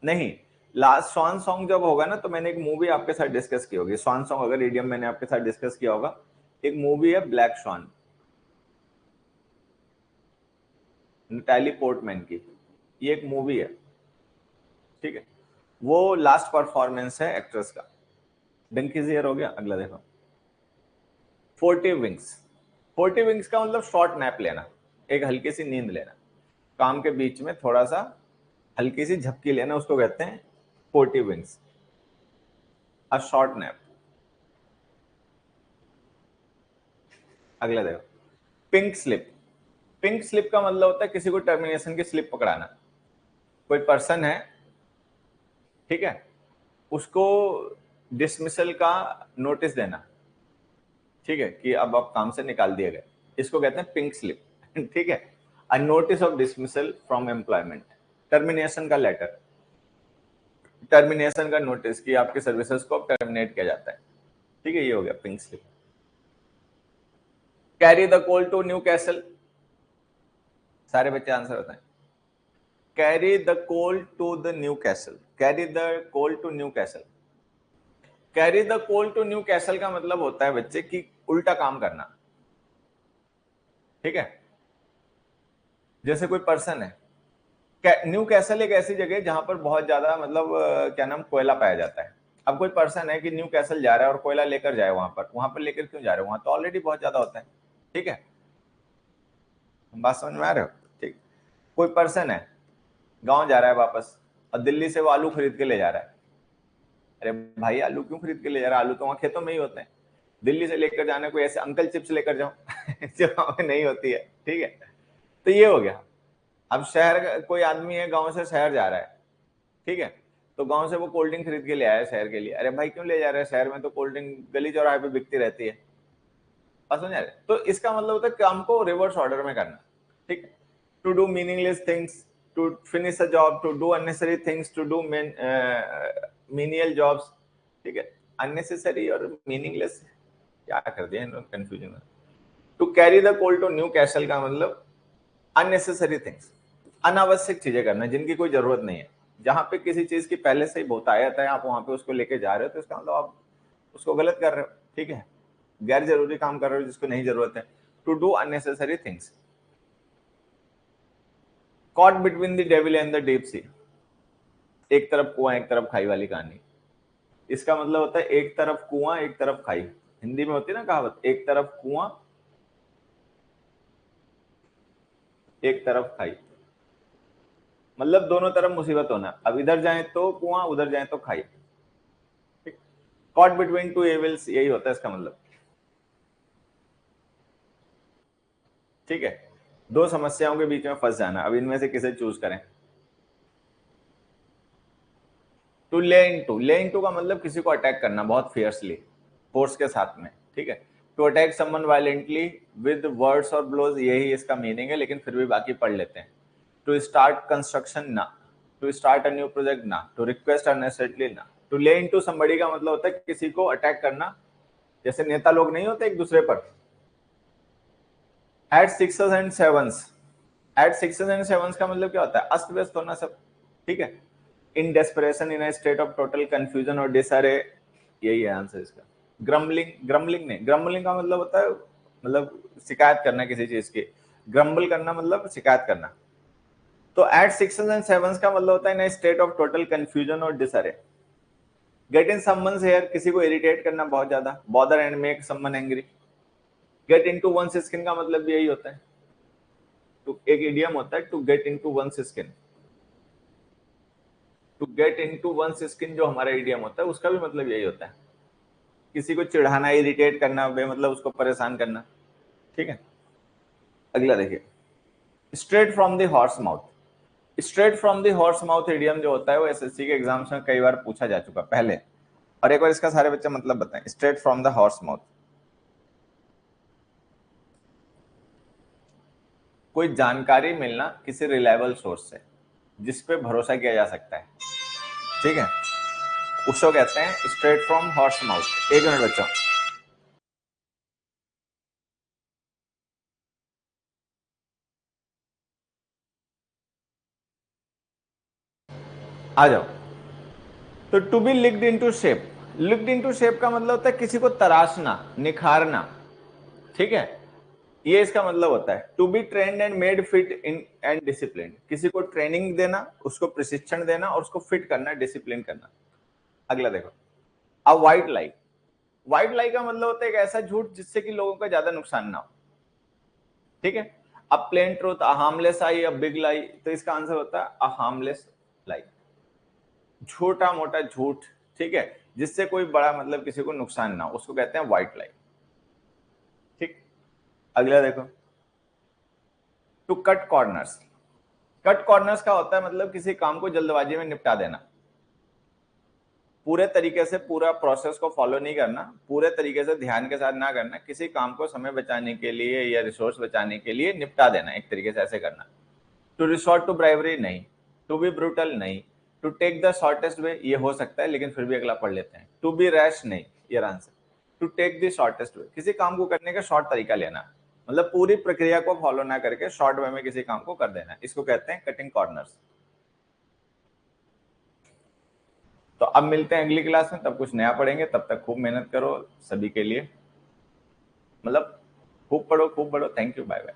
नहीं, लास्ट स्वान सॉन्ग जब होगा ना तो मैंने एक मूवी आपके साथ डिस्कस की होगी। स्वान सॉन्ग अगर इडियम मैंने आपके साथ डिस्कस किया होगा, एक मूवी है ब्लैक स्वान, नटैली पोर्टमैन की, ये एक मूवी है। ठीक है, वो लास्ट परफॉर्मेंस है एक्ट्रेस का। डंकीज ईयर हो गया। अगला देखो, 40 विंग्स। 40 विंग्स का मतलब शॉर्ट नैप लेना, एक हल्की सी नींद लेना, काम के बीच में थोड़ा सा हल्की सी झपकी लेना, उसको कहते हैं 40 विंग्स, अ शॉर्ट नैप। अगला देखो, पिंक स्लिप। पिंक स्लिप का मतलब होता है किसी को टर्मिनेशन की स्लिप पकड़ाना। कोई पर्सन है, ठीक है, उसको डिसमिसल का नोटिस देना, ठीक है, कि अब आप काम से निकाल दिए गए, इसको कहते हैं पिंक स्लिप। ठीक है, a notice of dismissal from employment, termination का लेटर, टर्मिनेशन का नोटिस कि आपके सर्विसेज को अब टर्मिनेट किया जाता है। ठीक है, ये हो गया pink slip. Carry the coal to Newcastle. सारे बच्चे आंसर बताएं। Carry the coal to the Newcastle, carry the coal to Newcastle. Carry the coal to Newcastle का मतलब होता है बच्चे कि उल्टा काम करना। ठीक है, जैसे कोई पर्सन है, न्यू कैसल एक ऐसी जगह जहां पर बहुत ज्यादा मतलब क्या नाम, कोयला पाया जाता है। अब कोई पर्सन है कि न्यू कैसल जा रहा है और कोयला लेकर जाए, वहां पर लेकर क्यों जा रहे हो, वहां तो ऑलरेडी बहुत ज्यादा होता है। ठीक है, बात समझ में आ रहे हो। ठीक, कोई पर्सन है गांव जा रहा है वापस, और दिल्ली से वो आलू खरीद के ले जा रहा है। अरे भाई, आलू क्यों खरीद के ले जा रहा है, आलू तो वहां खेतों में ही होते हैं। दिल्ली से लेकर जाने को ऐसे अंकल चिप्स लेकर जाओ जो वहां पे नहीं होती है। ठीक है, तो ये हो गया। अब शहर, कोई आदमी है गांव से शहर जा रहा है, ठीक है, तो गांव से वो कोल्ड ड्रिंक खरीद के ले आया शहर के लिए। अरे भाई, क्यों ले जा रहे हैं, शहर में तो कोल्ड ड्रिंक गली चौराहे पे बिकती रहती है। बात समझ आ रही है? तो इसका मतलब होता है काम को रिवर्स ऑर्डर में करना। ठीक है, to do meaningless things, to finish a job, to unnecessary things, to do menial jobs. ठीक है, अननेसेसरी और मीनिंगलेस क्या कर दिया इन कंफ्यूजन में। To carry the coal to Newcastle का मतलब अननेसेसरी थिंग्स, अनावश्यक चीजें करना जिनकी कोई जरूरत नहीं है। जहां पे किसी चीज की पहले से ही बहुतायत है, आप वहां पे उसको लेके जा रहे हो, तो इसका मतलब आप उसको गलत कर रहे हो। ठीक है, गैर जरूरी काम कर रहे हो जिसको नहीं जरूरत है। To do unnecessary things. Caught between the devil and the deep sea. एक तरफ कुआं एक तरफ खाई वाली कहानी। इसका मतलब होता है एक तरफ कुआं एक तरफ खाई। हिंदी में होती है ना कहावत, एक तरफ कुआं एक तरफ खाई, मतलब दोनों तरफ मुसीबत होना। अब इधर जाए तो कुआं, उधर जाए तो खाई। कॉट बिटवीन टू एविल्स, यही होता है इसका मतलब। ठीक है, दो समस्याओं के बीच में फंस जाना। अब इनमें से किसे चूज करें। टू ले इनटू, ले इनटू का मतलब किसी को अटैक करना बहुत फियर्सली, फोर्स के साथ में। ठीक है, to attack someone violently with words और ब्लोज, यही इसका मीनिंग है, लेकिन फिर भी बाकी पढ़ लेते हैं। टू स्टार्ट कंस्ट्रक्शन ना, to start a new project ना, टू रिक्वेस्ट अननेसेसरली ना। टू ले इनटू समबडी का मतलब होता है किसी को अटैक करना, जैसे नेता लोग नहीं होते एक दूसरे पर। At sixes and sevens, at sixes and sevens का मतलब क्या होता है, अस्त व्यस्त होना सब। ठीक है, in desperation, in state of total confusion और डिसअरे, यही है आंसर इसका। ग्रम्बलिंग, ग्रम्बलिंग नहीं, ग्रम्बलिंग का मतलब होता है मतलब शिकायत करना किसी चीज की। ग्रम्बल करना मतलब शिकायत करना। तो एट सिक्सेस एंड सेवंस का मतलब होता है in state of total confusion और disarray. Get in someone's hair, किसी को इरिटेट करना बहुत ज्यादा, bother and make someone angry. Get into one's skin का मतलब भी यही होता है, एक इडियम होता है to get into one's skin. To get into one's skin जो हमारा इडियम होता है उसका भी मतलब यही होता है, किसी को चिढ़ाना, इरिटेट करना, मतलब उसको परेशान करना। ठीक है, अगला देखिए, straight from the horse mouth. Straight from the horse mouth idiom जो होता है वो एसएससी के एग्जाम्स में कई बार पूछा जा चुका पहले। और एक बार इसका सारे बच्चे मतलब बताएं, straight from the horse mouth. कोई जानकारी मिलना किसी रिलायबल सोर्स से, जिस पे भरोसा किया जा सकता है। ठीक है, उसको कहते हैं स्ट्रेट फ्रॉम हॉर्स माउथ। एक मिनट बच्चों, आ जाओ। तो to be licked into shape, licked into shape का मतलब होता है किसी को तराशना, निखारना। ठीक है, ये इसका मतलब होता है। To be trained and made fit in and discipline, किसी को ट्रेनिंग देना, उसको प्रशिक्षण देना और उसको फिट करना, डिसिप्लिन करना। अगला देखो, अ व्हाइट लाई। व्हाइट लाई का मतलब होता है एक ऐसा झूठ जिससे कि लोगों का ज्यादा नुकसान ना हो। ठीक है, अब plain truth, a harmless eye, a big lie, तो इसका आंसर होता है अ हार्मलेस लाई, छोटा मोटा झूठ। ठीक है, जिससे कोई बड़ा मतलब किसी को नुकसान ना हो, उसको कहते हैं व्हाइट लाई। ठीक, अगला देखो, to cut corners. Cut corners का होता है मतलब किसी काम को जल्दबाजी में निपटा देना, पूरे तरीके से पूरा प्रोसेस को फॉलो नहीं करना, पूरे तरीके से ध्यान के साथ ना करना, किसी काम को समय बचाने के लिए या रिसोर्स बचाने के लिए निपटा देना, एक तरीके से ऐसे करना। टू रिसोर्ट टू ब्राइवरी नहीं, टू बी ब्रूटल नहीं, to take the shortest way, ये हो सकता है लेकिन फिर भी अगला पढ़ लेते हैं। टू बी रैश नहीं, ये answer. To take the shortest way, किसी काम को करने का शॉर्ट तरीका लेना, मतलब पूरी प्रक्रिया को फॉलो ना करके शॉर्ट वे में किसी काम को कर देना, इसको कहते हैं कटिंग कॉर्नर्स। तो अब मिलते हैं अगली क्लास में, तब कुछ नया पढ़ेंगे। तब तक खूब मेहनत करो सभी के लिए, मतलब खूब पढ़ो खूब पढ़ो। Thank you, bye bye.